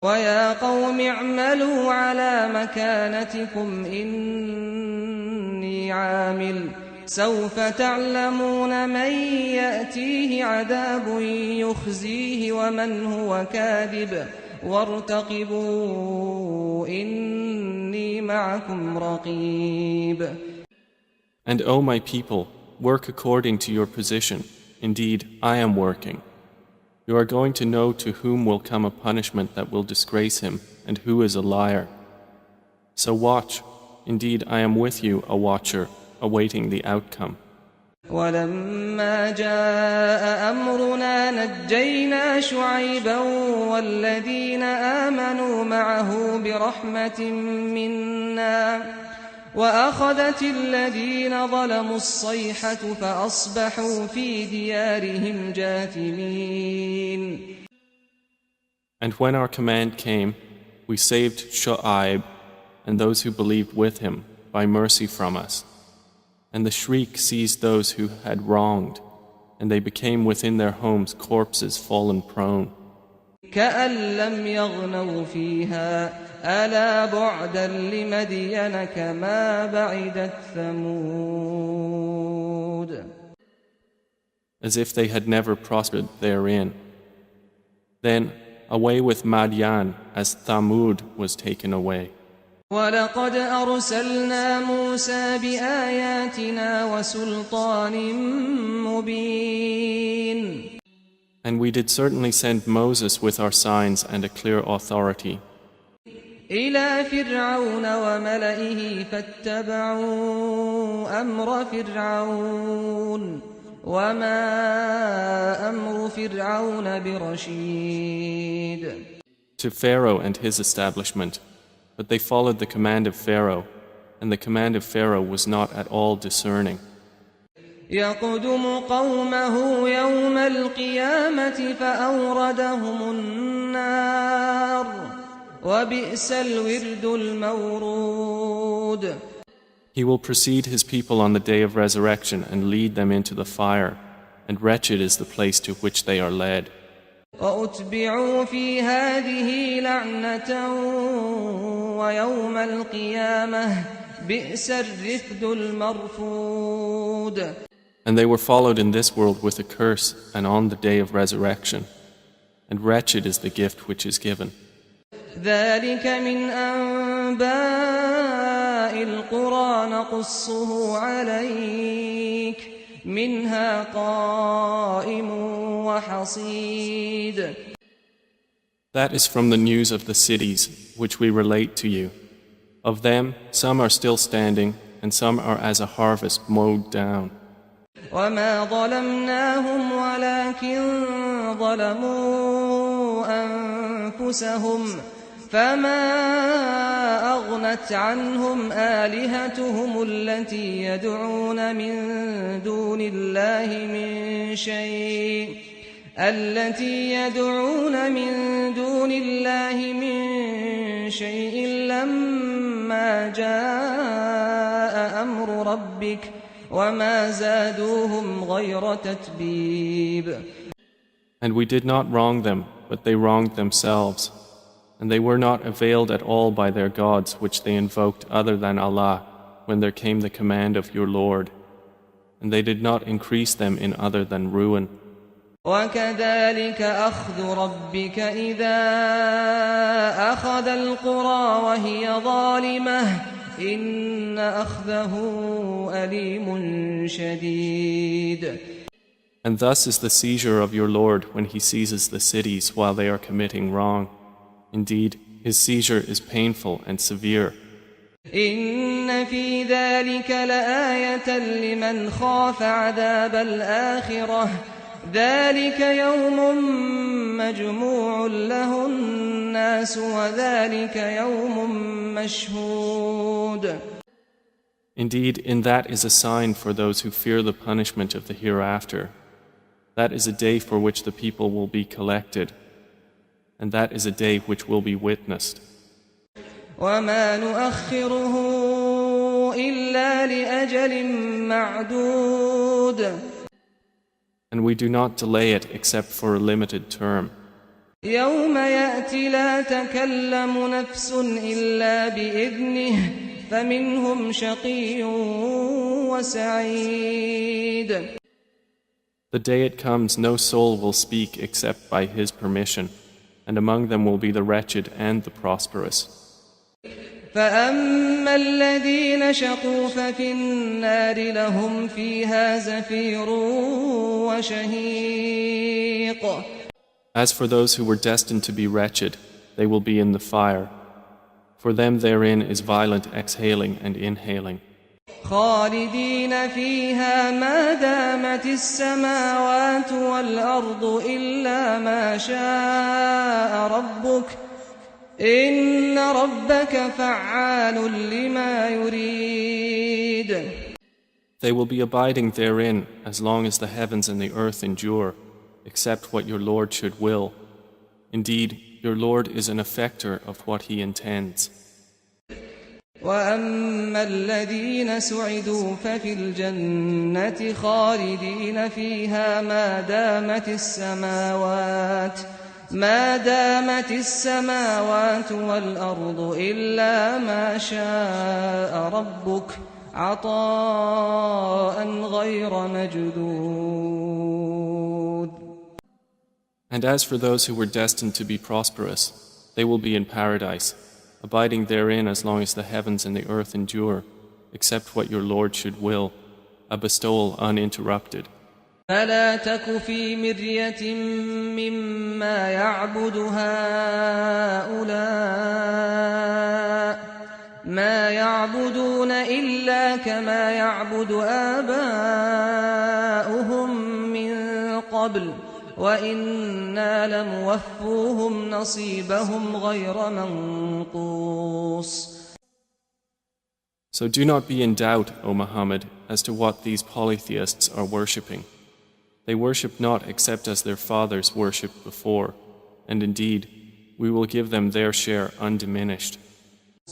وَيَا قَوْمِ اعْمَلُوا عَلَى مَكَانَتِكُمْ إِنِّي عَامِلٌ سَوْفَ تَعْلَمُونَ مَنْ يَأْتِيهِ عَذَابٌ يُخْزِيهِ وَمَنْ هُوَ كَاذِبٌ وَارْتَقِبُوا إِنِّي مَعَكُمْ رَقِيبٌ. And O my people, work according to your position. Indeed, I am working. You are going to know to whom will come a punishment that will disgrace him, and who is a liar. So watch. Indeed, I am with you, a watcher, awaiting the outcome. ولما جاء أمرنا نجينا شعيبا والذين آمنوا معه برحمة منا وأخذت الذين ظلموا الصيحة فأصبحوا في ديارهم جاثمين. And when our command came, we saved Shu'aib and those who believed with him by mercy from us. And the shriek seized those who had wronged, and they became within their homes corpses fallen prone. كأن لم يغنوا فيها ألا بعدا لمدين كما بعدت ثمود. As if they had never prospered therein. Then away with Madian as Thamud was taken away. ولقد أرسلنا موسى بآياتنا وسلطان مبين. And we did certainly send Moses with our signs and a clear authority. إلى فرعون وملئه فاتبعوا أمر فرعون وما أمر فرعون برشيد. To Pharaoh and his establishment, but they followed the command of Pharaoh, and the command of Pharaoh was not at all discerning. يقدم قومه يوم القيامة فأوردهم النار وبئس الورد المورود. He will precede his people on the day of resurrection and lead them into the fire, and wretched is the place to which they are led. وأتبعوا في هذه لعنة ويوم القيامة بئس الرفد المرفود. And they were followed in this world with a curse and on the day of resurrection. And wretched is the gift which is given. ذلك من أنباء القرى نقصه عليك منها قائم وحصيد. That is from the news of the cities which we relate to you. Of them, some are still standing, and some are as a harvest mowed down. وما ظلمناهم ولكن ظلموا أنفسهم فما أغنت عنهم آلهتهم التي يدعون من دون الله من شيء لما جاء أمر ربك وما زادوهم غير تتبيب. And we did not wrong them, but they wronged themselves. And they were not availed at all by their gods which they invoked other than Allah when there came the command of your Lord. And they did not increase them in other than ruin. وكذلك أخذ ربك إذا أخذ القرى وهي ظالمة إن أخذه أليم شديد. And thus is the seizure of your Lord when he seizes the cities while they are committing wrong. Indeed, his seizure is painful and severe. إن في ذلك لآية لمن خاف عذاب الآخرة ذلك يوم مجموع له الناس وذلك يوم مشهود. Indeed, in that is a sign for those who fear the punishment of the hereafter. That is a day for which the people will be collected, and that is a day which will be witnessed. وما نؤخره إلا لأجل معدود. And we do not delay it except for a limited term. يوم يأتي لا تكلم نفس إلا بإذنه فمنهم شقي وسعيد. The day it comes, no soul will speak except by his permission, and among them will be the wretched and the prosperous. فأما الذين شقوا ففي النار لهم فيها زفير وشهيق. As for those who were destined to be wretched, they will be in the fire. For them therein is violent exhaling and inhaling. خالدين فيها ما دامت السماوات والأرض إلا ما شاء ربك إن ربك فعال لما يريد. They will be abiding therein as long as the heavens and the earth endure, except what your Lord should will. Indeed, your Lord is an effector of what He intends. وأما الذين سعدوا ففي الجنة خالدين فيها ما دامت السماوات والأرض إلا ما شاء ربك عطاء غير مجدود. And as for those who were destined to be prosperous, they will be in paradise, abiding therein as long as the heavens and the earth endure, except what your Lord should will, a bestowal uninterrupted. فلا تك في مرية مما يعبد هؤلاء ما يعبدون إلا كما يعبد آباؤهم من قبل وإنا لموفوهم نصيبهم غير منقوص. So do not be in doubt, O Muhammad, as to what these polytheists are worshipping. They worship not except as their fathers worshipped before, and indeed, we will give them their share undiminished.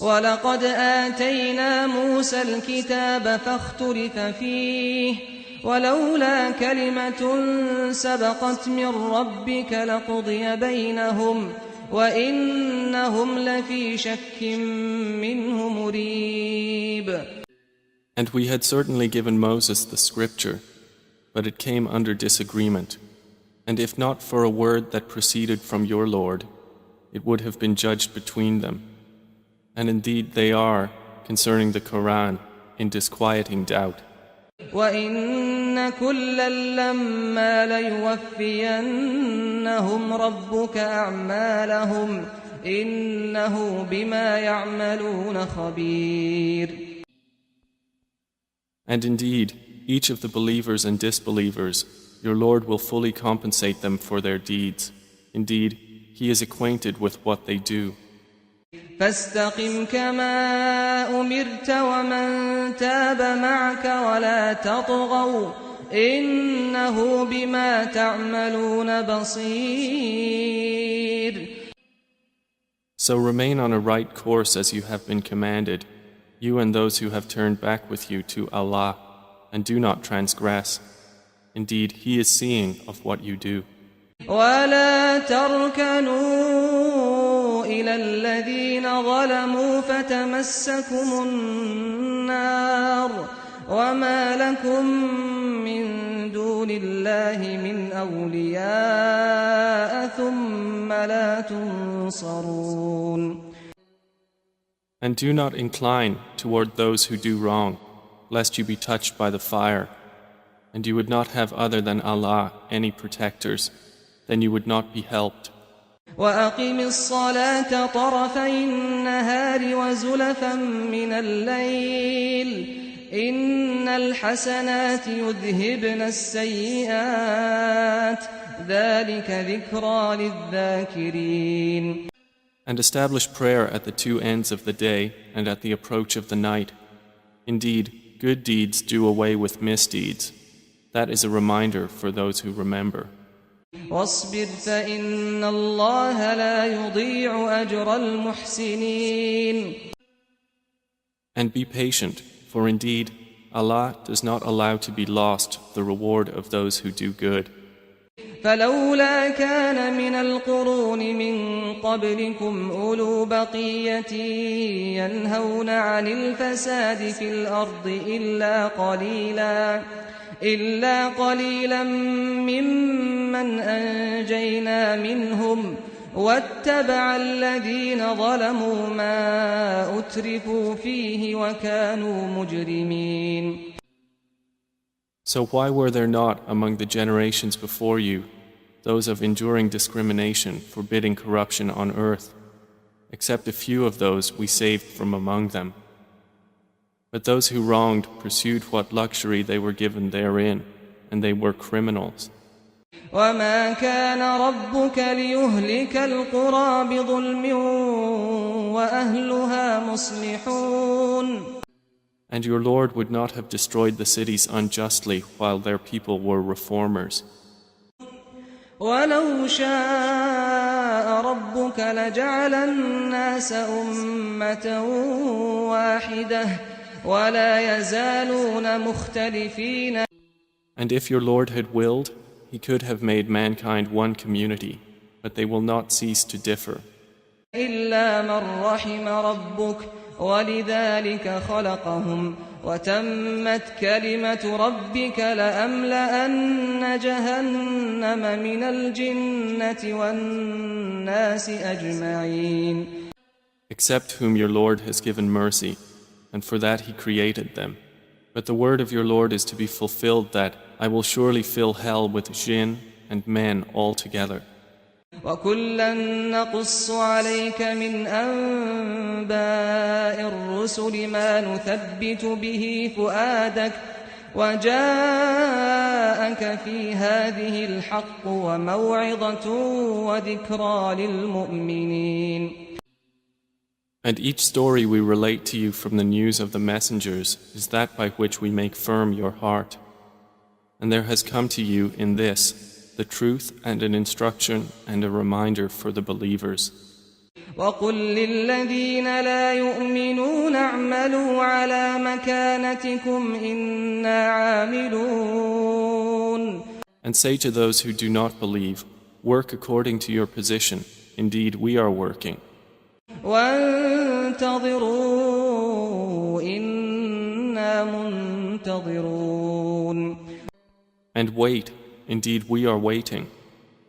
وَلَقَدْ آتَيْنَا مُوسَى الْكِتَابَ فَاخْتُلِفَ فِيهِ وَلَوْلَا كَلِمَةٌ سَبَقَتْ مِنْ رَبِّكَ لَقُضِيَ بَيْنَهُمْ وَإِنَّهُمْ لَفِي شَكٍّ مِّنْهُ مُرِيبٍ. And we had certainly given Moses the scripture, but it came under disagreement. And if not for a word that proceeded from your Lord, it would have been judged between them. And indeed they are, concerning the Quran, in disquieting doubt. وَإِنَّ كُلًّا لَّمَّا لَيُوَفِّيَنَّهُمْ رَبُّكَ أَعْمَالَهُمْ إِنَّهُ بِمَا يَعْمَلُونَ خَبِيرٌ. And indeed, each of the believers and disbelievers, your Lord will fully compensate them for their deeds. Indeed, He is acquainted with what they do. فاستقم كما أمرت ومن تاب معك ولا تطغوا إنه بما تعملون بصير. So remain on a right course as you have been commanded, you and those who have turned back with you to Allah, and do not transgress. Indeed, He is seeing of what you do. ولا تركنوا إلى الذين ظلموا فتمسكم النار وما لكم من دون الله من أولياء ثم لا تنصرون. And do not incline toward those who do wrong, lest you be touched by the fire. And you would not have other than Allah any protectors, then you would not be helped. وأقم الصلاة طرفي النهار وزلفا من الليل إن الحسنات يذهبن السيئات ذلك ذكرى للذاكرين. And establish prayer at the two ends of the day and at the approach of the night. Indeed, good deeds do away with misdeeds. That is a reminder for those who remember. واصبر فإن الله لا يضيع أجر المحسنين. And be patient, for indeed, Allah does not allow to be lost the reward of those who do good. فلولا كان من القرون من قبلكم أولو بقية ينهون عن الفساد في الأرض إلا قليلا ممن أنجينا منهم واتبع الذين ظلموا ما أترفوا فيه وكانوا مجرمين. So why were there not among the generations before you those of enduring discrimination, forbidding corruption on earth, except a few of those we saved from among them? But those who wronged pursued what luxury they were given therein, and they were criminals. وما كان ربك ليهلك القرى بظلم وأهلها مصلحون. And your Lord would not have destroyed the cities unjustly while their people were reformers. ولو شاء ربك لجعل الناس أمة واحدة ولا يزالون مختلفين. And if your Lord had willed, He could have made mankind one community, but they will not cease to differ. إلا من رحم ربك ولذلك خلقهم وتمت كلمة ربك لأملأن جهنم من الجنة والناس أجمعين. Except whom your Lord has given mercy, and for that He created them. But the word of your Lord is to be fulfilled that I will surely fill hell with jinn and men altogether. وَكُلًّا نَقُصُّ عَلَيْكَ مِنْ أَنْبَاءِ الرُّسُلِ مَا نُثَبِّتُ بِهِ فُؤَادَكَ وَجَاءَكَ فِي هَذِهِ الْحَقُّ وَمَوْعِظَةٌ وَذِكْرَى لِلْمُؤْمِنِينَ. And each story we relate to you from the news of the messengers is that by which we make firm your heart. And there has come to you in this the truth and an instruction and a reminder for the believers. وَقُلْ لِلَّذِينَ لَا يُؤْمِنُونَ اعْمَلُوا عَلَى مَكَانَتِكُمْ إِنَّا عَامِلُونَ. And say to those who do not believe, work according to your position. Indeed, we are working. وَانْتَظِرُوا إِنَّا مُنْتَظِرُونَ. And wait. Indeed, we are waiting.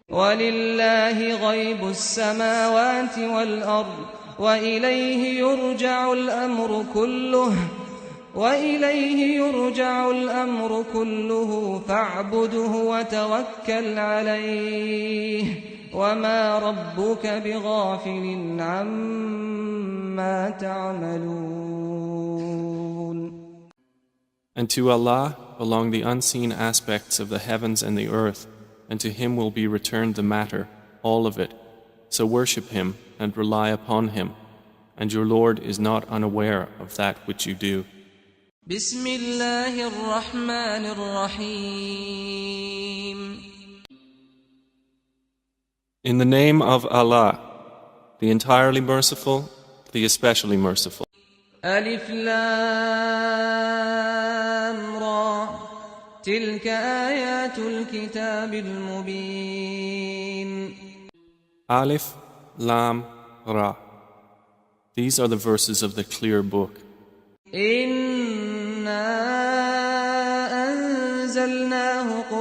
وَلِلَّهِ غَيْبُ السَّمَاوَاتِ وَالْأَرْضِ وَإِلَيْهِ يُرْجَعُ الْأَمْرُ كُلُّهُ فَاعْبُدْهُ وَتَوَكَّلْ عَلَيْهِ وَمَا رَبُّكَ بِغَافِلٍ عَمَّا تَعْمَلُونَ. And to Allah belong the unseen aspects of the heavens and the earth, and to Him will be returned the matter, all of it. So worship Him and rely upon Him, and your Lord is not unaware of that which you do. بسم الله الرحمن الرحيم. In the name of Allah, the entirely merciful, the especially merciful. ألف لام را تلك آيات الكتاب المبين. Alif, Lam, Ra. These are the verses of the clear book. إنا أنزلناه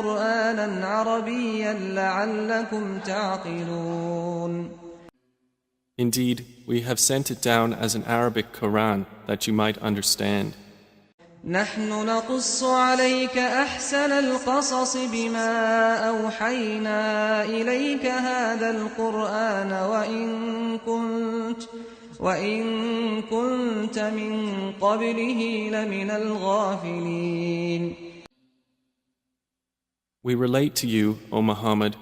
قرآنا عربيا لعلكم تعقلون. Indeed, we have sent it down as an Arabic Quran that you might understand. نحن نقص عليك أحسن القصص بما أوحينا إليك هذا القرآن وإن كنت من قبله لمن الغافلين. We relate to you, O Muhammad,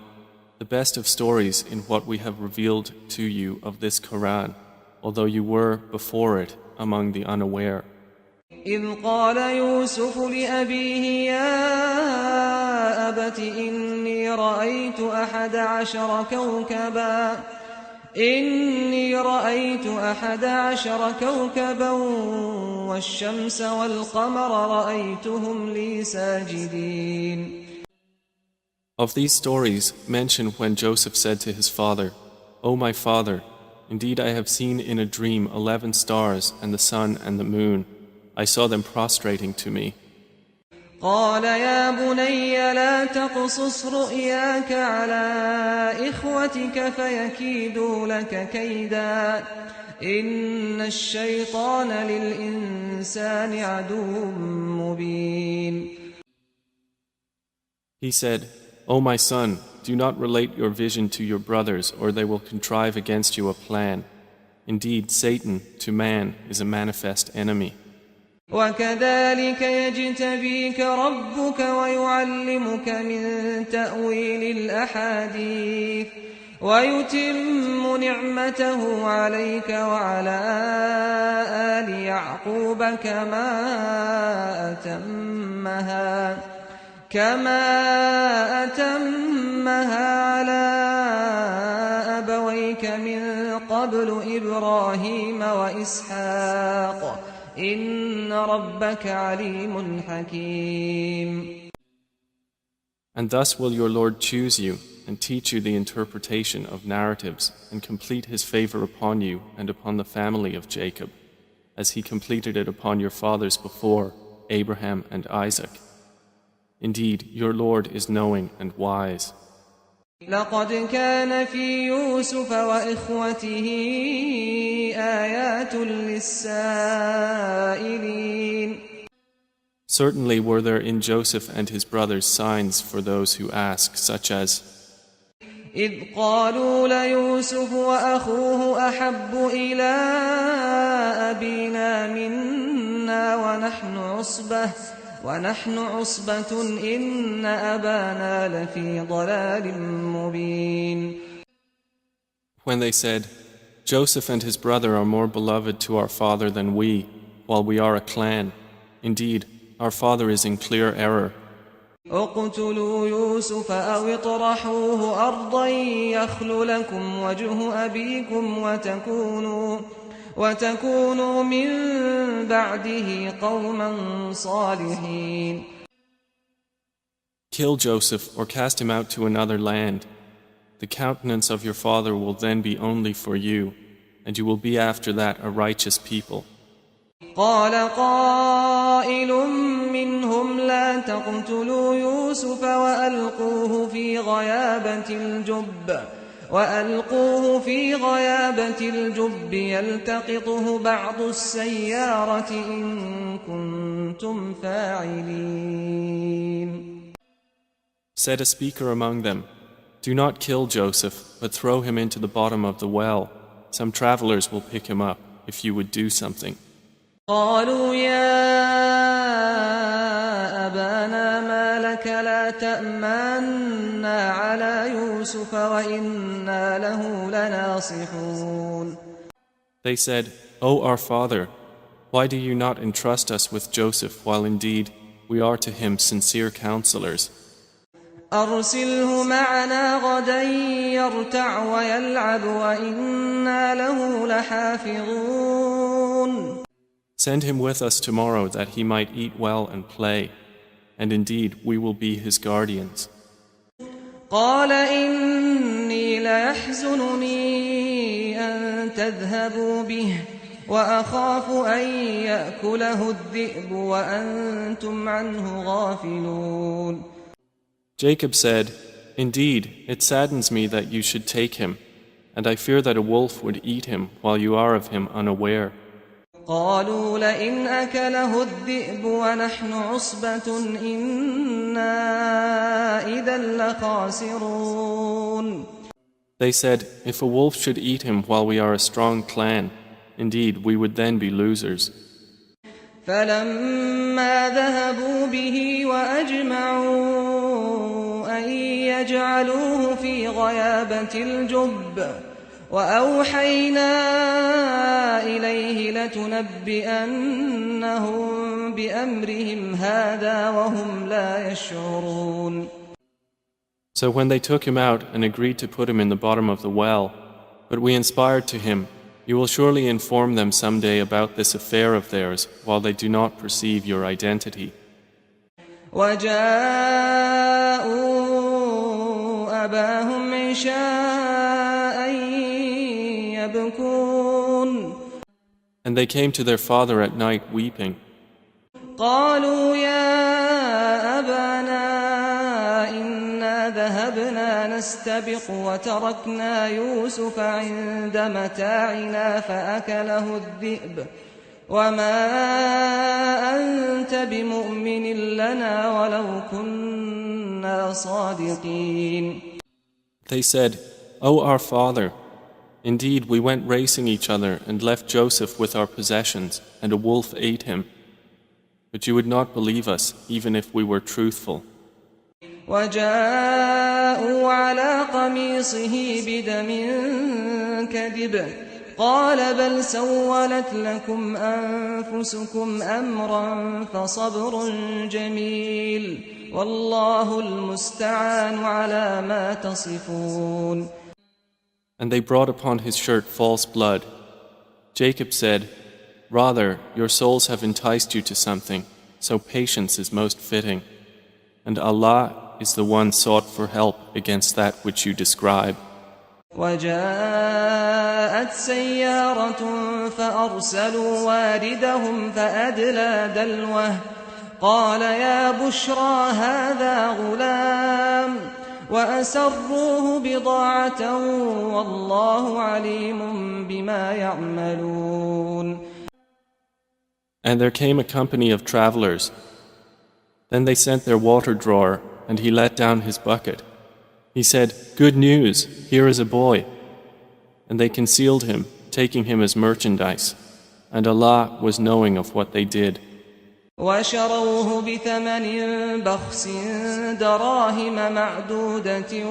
the best of stories in what we have revealed to you of this Quran, although you were before it among the unaware. إذ قال يوسف لأبيه يا أبت إني رأيت أحد عشر كوكبا والشمس والقمر رأيتهم لي ساجدين. Of these stories, mention when Joseph said to his father, O my father, indeed I have seen in a dream 11 stars and the sun and the moon. I saw them prostrating to me. قال يا بني لا تقصص رؤياك على إخوتك فيكيدوا لك كيدا إن الشيطان للإنسان عدو مبين. He said, O my son, do not relate your vision to your brothers, or they will contrive against you a plan. Indeed, Satan, to man, is a manifest enemy. وكذلك يجتبيك ربك ويعلمك من تأويل الأحاديث ويتم نعمته عليك وعلى آل يعقوب كما أتمها على أبويك من قبل إبراهيم وإسحاق إن ربك عليم حكيم. And thus will your Lord choose you and teach you the interpretation of narratives and complete his favor upon you and upon the family of Jacob, as he completed it upon your fathers before, Abraham and Isaac. Indeed, your Lord is knowing and wise. لقد كان في يوسف وإخوته آيات للسائلين. Certainly were there in Joseph and his brothers signs for those who ask, such as, إذ قالوا ليوسف وأخوه أحب إلى أبينا منا ونحن عصبة إن أبانا لفي ضلال مبين. When they said, Joseph and his brother are more beloved to our father than we, while we are a clan. Indeed, our father is in clear error. اقتلوا يوسف أو اطرحوه أرضا يخل لكم وجه أبيكم وتكونوا من بعده قوما صالحين. Kill Joseph or cast him out to another land. The countenance of your father will then be only for you, and you will be after that a righteous people. قال قائل منهم لا تقتلوا يوسف وألقوه في غيابة الجب يلتقطه بعض السيارة إن كنتم فاعلين. Said a speaker among them, Do not kill Joseph, but throw him into the bottom of the well. Some travelers will pick him up, if you would do something. قالوا يا أبانا ما لك لا تأمنا على يوسف وإنا له لناصحون. They said, O our father, why do you not entrust us with Joseph while indeed we are to him sincere counselors? أرسله معنا غدا يرتع ويلعب وإنا له لحافظون. Send him with us tomorrow that he might eat well and play, and indeed we will be his guardians. قال إني ليحزنني أن تذهبوا به وأخاف أن يأكله الذئب وأنتم عنه غافلون. Jacob said, Indeed, it saddens me that you should take him, and I fear that a wolf would eat him while you are of him unaware. قالوا لئن أكله الذئب ونحن عصبة إنا إذا لخاسرون. They said, If a wolf should eat him while we are a strong clan, indeed we would then be losers. فلما ذهبوا به وأجمعوا أن يجعلوه في غيابة الجب وأوحينا إليه لتنبئنهم بأمرهم هذا وهم لا يشعرون. So when they took him out and agreed to put him in the bottom of the well, but we inspired to him, You will surely inform them someday about this affair of theirs while they do not perceive your identity. وجاءوا أباهم عشاء يبكون. And they came to their father at night weeping. قالوا يا أبانا إنا ذهبنا نستبق وتركنا يوسف عند متاعنا فأكله الذئب وما أنت بمؤمن لنا ولو كنا صادقين. They said, O our father, indeed we went racing each other and left Joseph with our possessions, and a wolf ate him. But you would not believe us, even if we were truthful. وجاءوا على قميصه بدم كذب قال بل سولت لكم أنفسكم أمرا فصبر جميل والله المستعان على ما تصفون. And they brought upon his shirt false blood. Jacob said, Rather, your souls have enticed you to something, so patience is most fitting. And Allah is the one sought for help against that which you describe. وجاءت سيارة فأرسلوا واردهم فأدلى دلوه قال يا بشرى هذا غلام وأسروه بضاعة والله عليم بما يعملون. And there came a company of travelers. Then they sent their water drawer, and he let down his bucket. He said, Good news, here is a boy. And they concealed him, taking him as merchandise. And Allah was knowing of what they did. وشروه بثمن بخس دراهم معدودة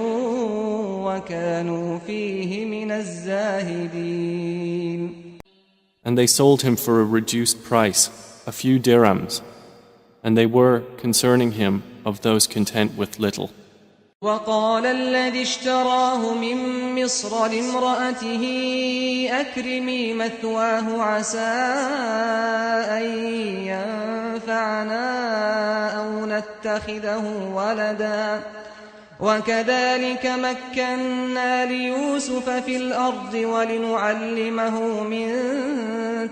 وكانوا فيه من الزاهدين. And they sold him for a reduced price, a few dirhams, and they were, concerning him, of those content with little. وقال الذي اشتراه من مصر لامرأته أكرمي مثواه عسى أن ينفعنا أو نتخذه ولدا وكذلك مكنا ليوسف في الأرض ولنعلمه من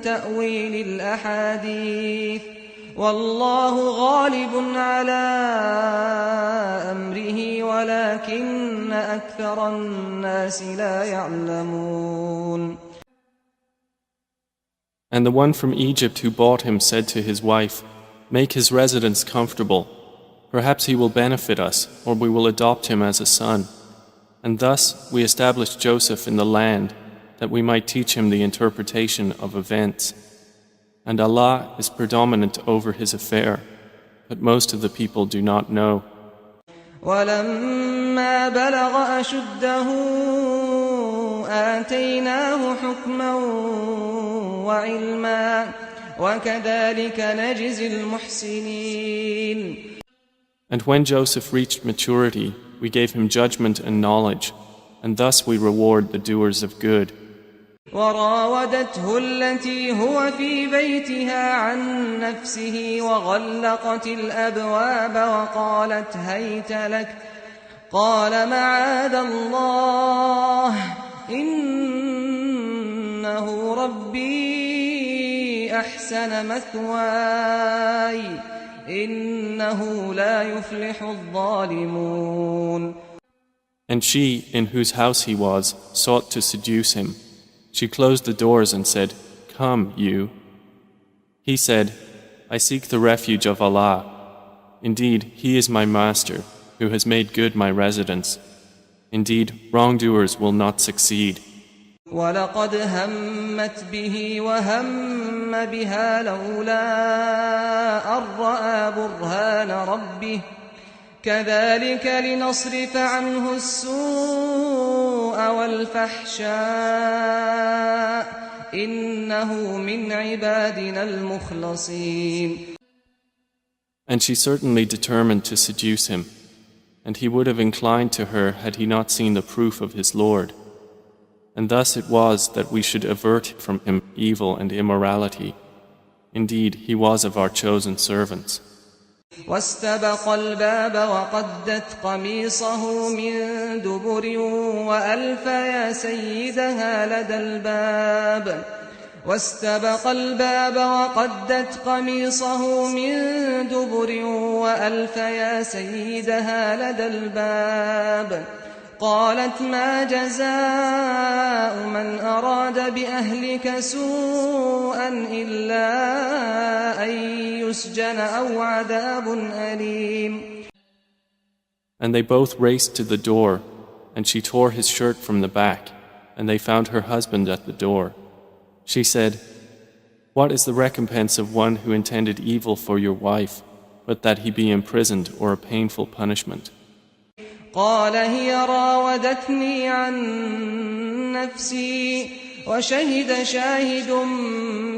تأويل الأحاديث والله غالب على أمره ولكن أكثر الناس لا يعلمون. And the one from Egypt who bought him said to his wife, Make his residence comfortable. Perhaps he will benefit us, or we will adopt him as a son. And thus we established Joseph in the land, that we might teach him the interpretation of events. And Allah is predominant over his affair, but most of the people do not know. وَلَمَّا بَلَغَ أَشُدَّهُ آتَيْنَاهُ حُكْمًا وَعِلْمًا وَكَذَلِكَ نَجْزِي الْمُحْسِنِينَ. And when Joseph reached maturity, we gave him judgment and knowledge, and thus we reward the doers of good. وراودته التي هو في بيتها عن نفسه وغلقت الأبواب وقالت هيت لك قال معاذ الله إنه ربي أحسن مثواي إنه لا يفلح الظالمون. And she, in whose house he was, sought to seduce him. She closed the doors and said, "Come, you." He said, "I seek the refuge of Allah. Indeed, He is my master, who has made good my residence. Indeed, wrongdoers will not succeed." ولقد همت به وهم بها لولا أن رأى برهان ربه كذلك لنصرف عنه السوء والفحشاء إنه من عبادنا المخلصين. And she certainly determined to seduce him, and he would have inclined to her had he not seen the proof of his Lord. And thus it was that we should avert from him evil and immorality. Indeed, he was of our chosen servants. واستبق الباب وقدت قميصه من دبر وألف يا سيدها لدى الباب واستبق الباب وقدت قميصه من دبر وألف يا سيدها لدى الباب قالت ما جزاء من أراد بأهلك سوءا إلا أن يسجن أو عذاب أليم. And they both raced to the door, and she tore his shirt from the back, and they found her husband at the door. She said, "What is the recompense of one who intended evil for your wife, but that he be imprisoned or a painful punishment?" قال هي راودتني عن نفسي وشهد شاهد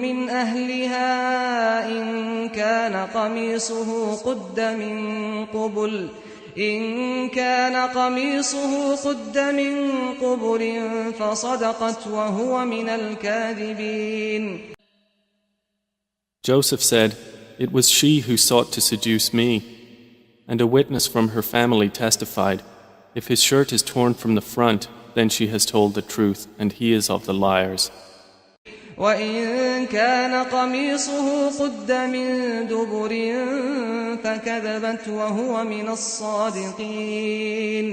من أهلها إن كان قميصه قد من قبل فصدقت وهو من الكاذبين. Joseph said, "It was she who sought to seduce me." And a witness from her family testified, "If his shirt is torn from the front, then she has told the truth, and he is of the liars. وَإِن كَانَ قَمِيصُهُ قُدَّ مِن دُبُرٍ فَكَذَبَتْ وَهُوَ مِنَ الصَّادِقِينَ."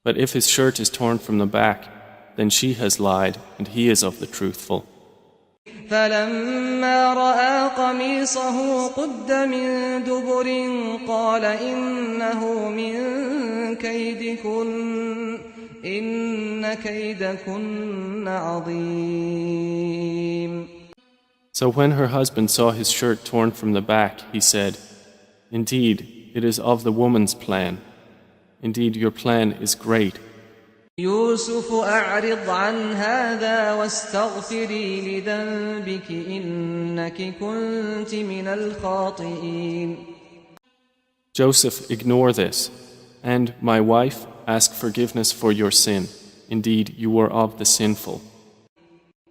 But if his shirt is torn from the back, then she has lied, and he is of the truthful. فَلَمَّا رَأَىٰ قَمِيصَهُ قُدَّ مِن دُبُرٍ قَالَ إِنَّهُ مِن كَيْدِكُنَّ إِنَّ كَيْدَكُنَّ عَظِيمٌ. So when her husband saw his shirt torn from the back, he said, "Indeed, it is of the woman's plan. Indeed, your plan is great." يوسف أعرض عن هذا واستغفري لذنبك إنك كنت من الخاطئين. Joseph, ignore this, and, my wife, ask forgiveness for your sin. Indeed, you were of the sinful.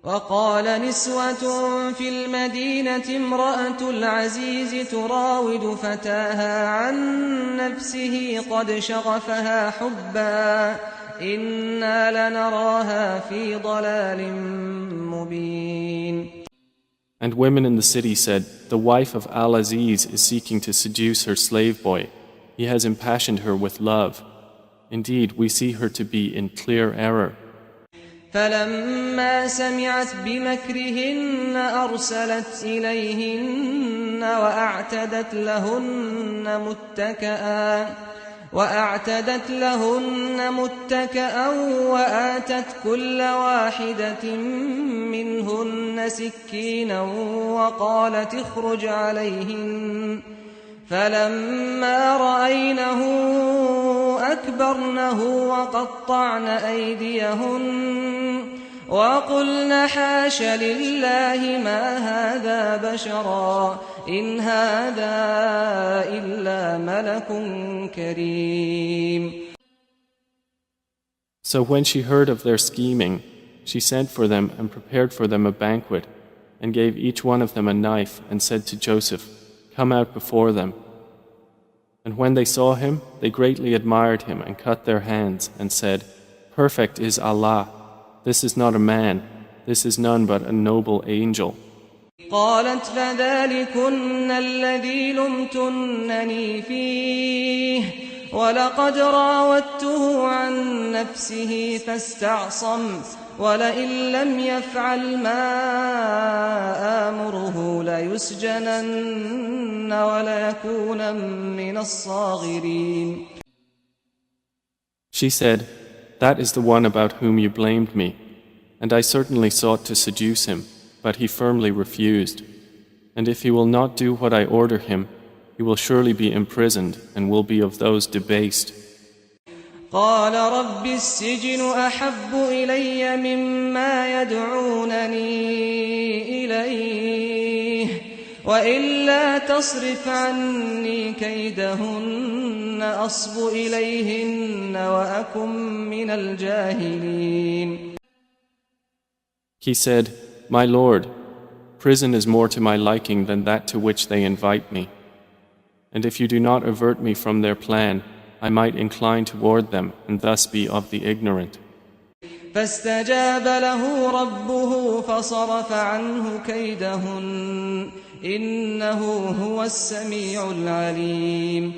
وقال نسوة في المدينة امرأة العزيز تراود فتاها عن نفسه قد شغفها حبا إنا لنراها في ضلال مبين. And women in the city said, "The wife of Al-Aziz is seeking to seduce her slave boy. He has impassioned her with love. Indeed, we see her to be in clear error." فلما سمعت بمكرهن أرسلت إليهن وأعتدت لهن متكئا وآتت كل واحدة منهن سكينا وقالت اخرج عليهن فلما رأينه أكبرنه وقطعن أيديهن وقلن حاش لله ما هذا بشرا إن هذا إلا ملك كريم. So when she heard of their scheming, she sent for them and prepared for them a banquet, and gave each one of them a knife, and said to Joseph, "Come out before them." And when they saw him, they greatly admired him and cut their hands, and said, "Perfect is Allah. This is not a man. This is none but a noble angel." قالت فذلكن الذي لمتنني فيه ولقد راودته عن نفسه فاستعصم ولئن لم يفعل ما آمره ليسجنن وليكون من الصاغرين. She said, "That is the one about whom you blamed me, and I certainly sought to seduce him, but he firmly refused. And if he will not do what I order him, he will surely be imprisoned and will be of those debased." قال رب السجن أحب إلي مما يدعونني إليه وإلا تصرف عني كيدهن أصب إليهن وأكن من الجاهلين. He said, "My Lord, prison is more to my liking than that to which they invite me. And if you do not avert me from their plan, I might incline toward them and thus be of the ignorant." فاستجاب له ربه فصرف عنه كيدهن إنه هو السميع العليم.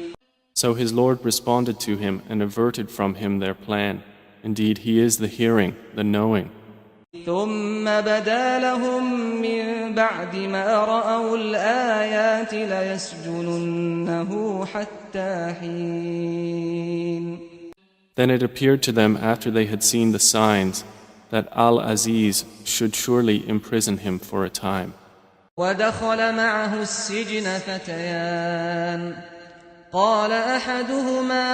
So his Lord responded to him and averted from him their plan. Indeed, he is the hearing, the knowing. ثم بدا لهم من بعد ما رأوا الآيات ليسجننه حتى حين. Then it appeared to them after they had seen the signs that Al-Aziz should surely imprison him for a time. ودخل معه السجن فتيان قال أحدهما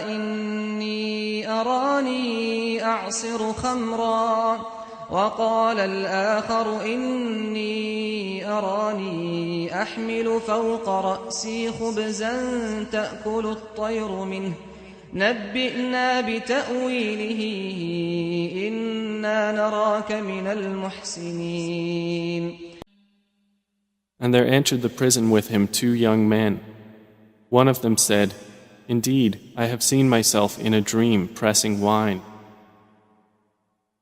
إني أراني أعصر خمرا وقال الآخر إني أراني أحمل فوق رأسي خبزا تأكل الطير منه نبئنا بتأويله إنا نراك من المحسنين. And there entered the prison with him 2 young men. One of them said, "Indeed, I have seen myself in a dream pressing wine."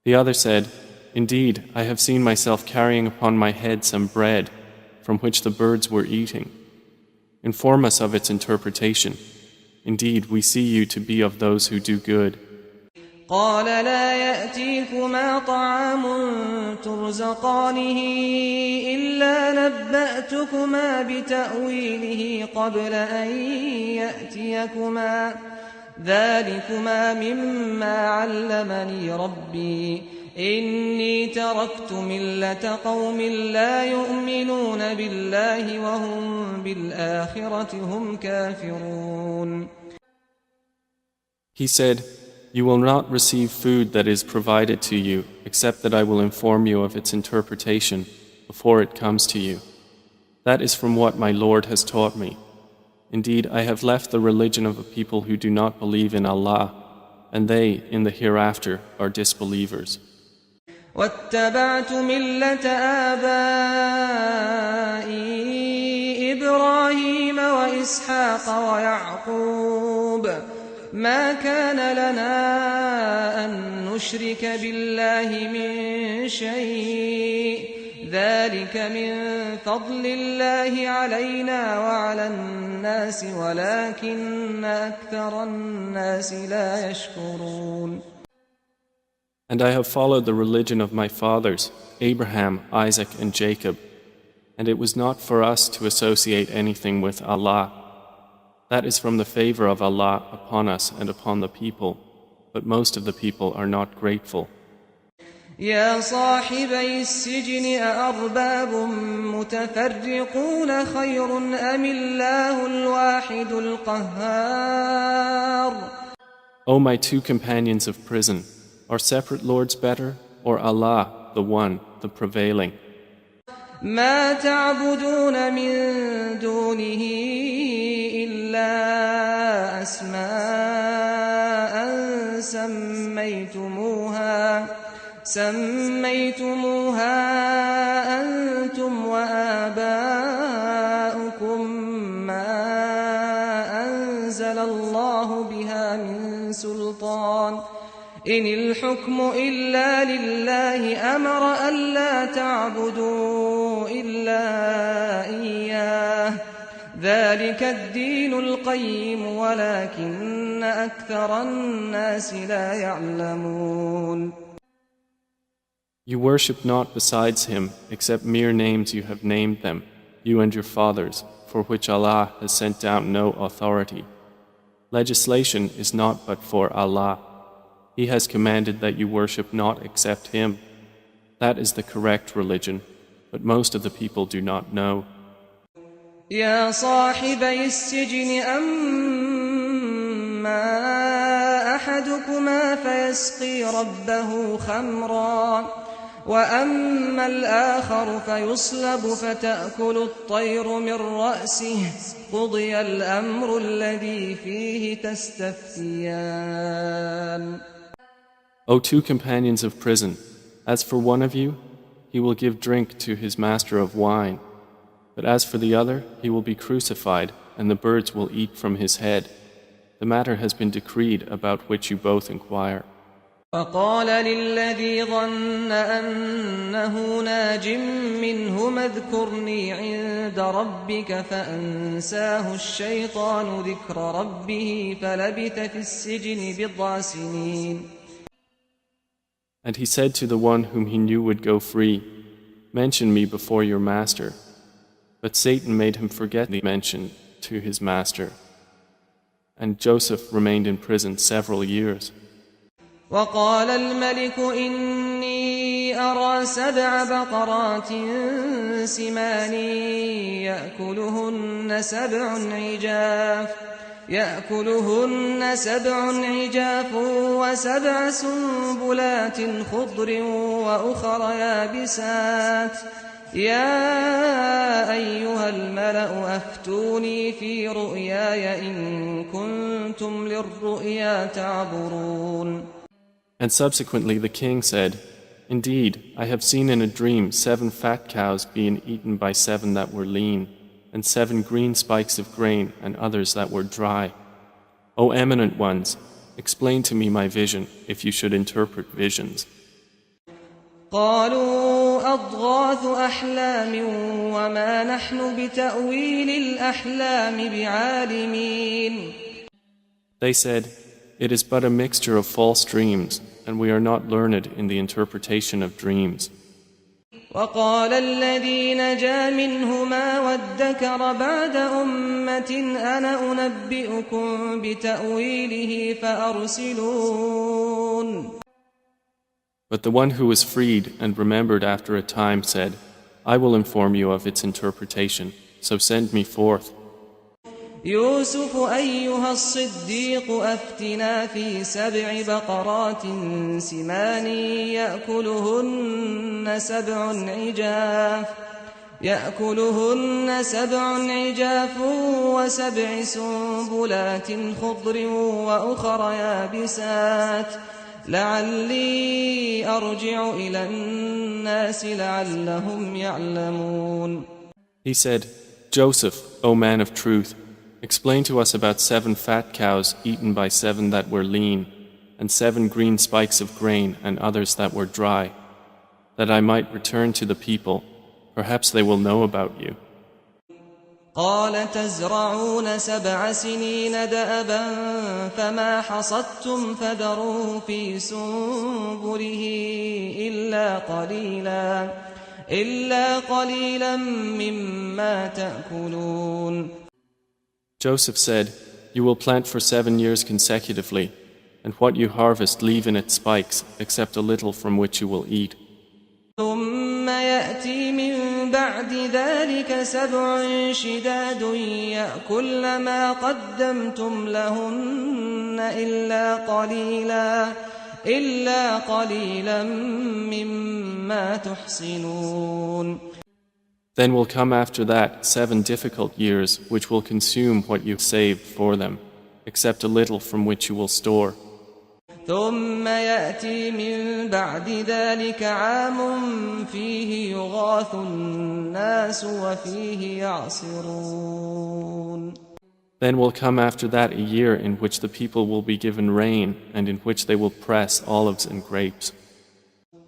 The other said, "Indeed, I have seen myself carrying upon my head some bread from which the birds were eating. Inform us of its interpretation. Indeed, we see you to be of those who do good." قال لا يأتيكما طعام ترزقانه إلا نبأتكما بتأويله قبل أن يأتيكما ذلكما مما علمني ربي إني تركت ملة قوم لا يؤمنون بالله وهم بالآخرة هم كافرون. He said, "You will not receive food that is provided to you, except that I will inform you of its interpretation before it comes to you. That is from what my Lord has taught me. Indeed, I have left the religion of a people who do not believe in Allah, and they, in the hereafter, are disbelievers." واتبعت ملة آبائي إبراهيم وإسحاق ويعقوب ما كان لنا أن نشرك بالله من شيء ذلك من فضل الله علينا وعلى الناس ولكن أكثر الناس لا يشكرون. And I have followed the religion of my fathers, Abraham, Isaac, and Jacob, and it was not for us to associate anything with Allah. That is from the favor of Allah upon us and upon the people, but most of the people are not grateful. يا صاحبي السجن أأرباب متفرقون خير أم الله الواحد القهار. O my 2 companions of prison, are separate lords better, or Allah, the one, the prevailing? ما تعبدون من دونه إلا أسماء سميتموها أنتم وآباؤكم ما أنزل الله بها من سلطان إن الحكم إلا لله أمر ألا تعبدوا إلا إياه ذلك الدين القيم ولكن أكثر الناس لا يعلمون. You worship not besides him except mere names you have named them, you and your fathers, for which Allah has sent down no authority. Legislation is not but for Allah. He has commanded that you worship not except Him. That is the correct religion, but most of the people do not know. يا صاحبي السجن أما أحدكما فيسقي ربه خمرا وأما الآخر فيصلب فتأكل الطير من رأسه قضي الأمر الذي فيه تستفتيان. O two companions of prison, as for one of you, he will give drink to his master of wine, but as for the other, he will be crucified, and the birds will eat from his head. The matter has been decreed about which you both inquire. فقال للذي ظن أنه ناج منهما اذكرني عند ربك فأنساه الشيطان ذكر ربه فلبث في السجن بضع سنين. And he said to the one whom he knew would go free, mention me before your master. But Satan made him forget the mention to his master. And Joseph remained in prison several years. وقال الملك إني أرى 7 بقرات سمان يأكلهن سبع عجاف و7 سنبلات خضر وأخر يابسات يا أيها الملأ أفتوني في رؤياي إن كنتم للرؤيا تعبرون. And subsequently the king said, Indeed, I have seen in a dream 7 fat cows being eaten by 7 that were lean, and 7 green spikes of grain and others that were dry. O eminent ones, explain to me my vision if you should interpret visions. قالوا أضغاث أحلام وما نحن بتأويل الأحلام بعالمين. They said, It is but a mixture of false dreams, and we are not learned in the interpretation of dreams. وقال الذي نجا منهما وادكر بعد أمة أنا أنبئكم بتأويله فأرسلون. But the one who was freed and remembered after a time said, I will inform you of its interpretation, so send me forth. يوسف أيها الصديق أفتنا في 7 بقرات سمان يأكلهن سبع عجاف و7 سنبلات خضر وأخر يابسات لعلي أرجع إلى الناس لعلهم يعلمون. He said, Joseph, O man of truth, explain to us about 7 fat cows eaten by 7 that were lean, and 7 green spikes of grain and others that were dry, that I might return to the people. Perhaps they will know about you. قال تزرعون 7 سنين دأبا فما حصدتم فذروه في سنبله إلا قليلا مما تأكلون. Joseph said, You will plant for 7 years consecutively, and what you harvest leave in its spikes, except a little from which you will eat. ثم يأتي من بعد ذلك 7 شداد يأكلن ما قدمتم لهن إلا قليلا مما تحصنون. Then will come after that 7 difficult years which will consume what you saved for them, except a little from which you will store. ثم يأتي من بعد ذلك عام فيه يغاث الناس وفيه يعصرون. Then will come after that a year in which the people will be given rain and in which they will press olives and grapes.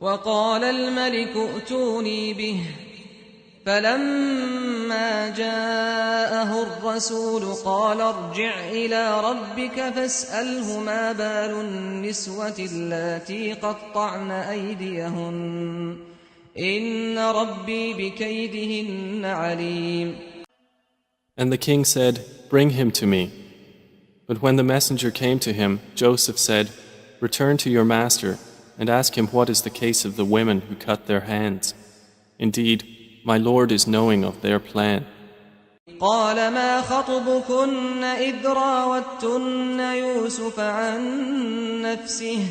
وقال الملك ائتوني به فلما جاءه الرسول قال ارجع إلى ربك فاسأله ما بال النسوة اللاتي قطعن أيديهن إن ربي بكيدهن عليم. And the king said, "Bring him to me." But when the messenger came to him, Joseph said, "Return to your master and ask him what is the case of the women who cut their hands. Indeed, my Lord is knowing of their plan." قال ما خطبكن إذ راوتن يوسف عن نفسه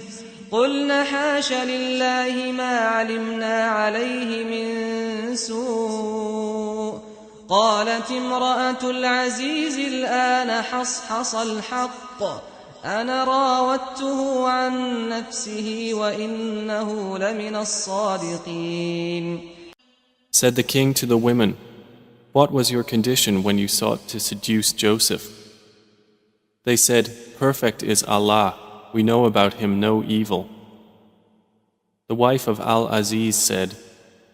قلن حاش لله ما علمنا عليه من سوء قالت امرأة العزيز الآن حصحص الحق أنا راودته عن نفسه وإنه لمن الصادقين. Said the king to the women, "What was your condition when you sought to seduce Joseph?" They said, "Perfect is Allah, we know about him no evil." The wife of Al-Aziz said,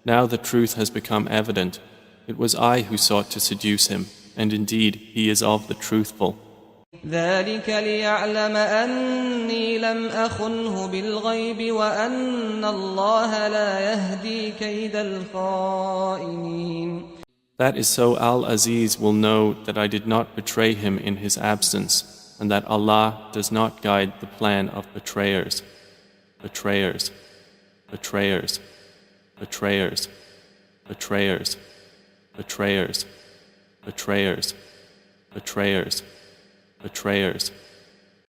"Now the truth has become evident. It was I who sought to seduce him, and indeed he is of the truthful." ذلك ليعلم أني لم أخنه بالغيب وأن الله لا يهدي كيد الخائنين. That is so Al-Aziz will know that I did not betray him in his absence, and that Allah does not guide the plan of betrayers. Betrayers. Betrayers. Betrayers. Betrayers. Betrayers. Betrayers. Betrayers. Betrayers.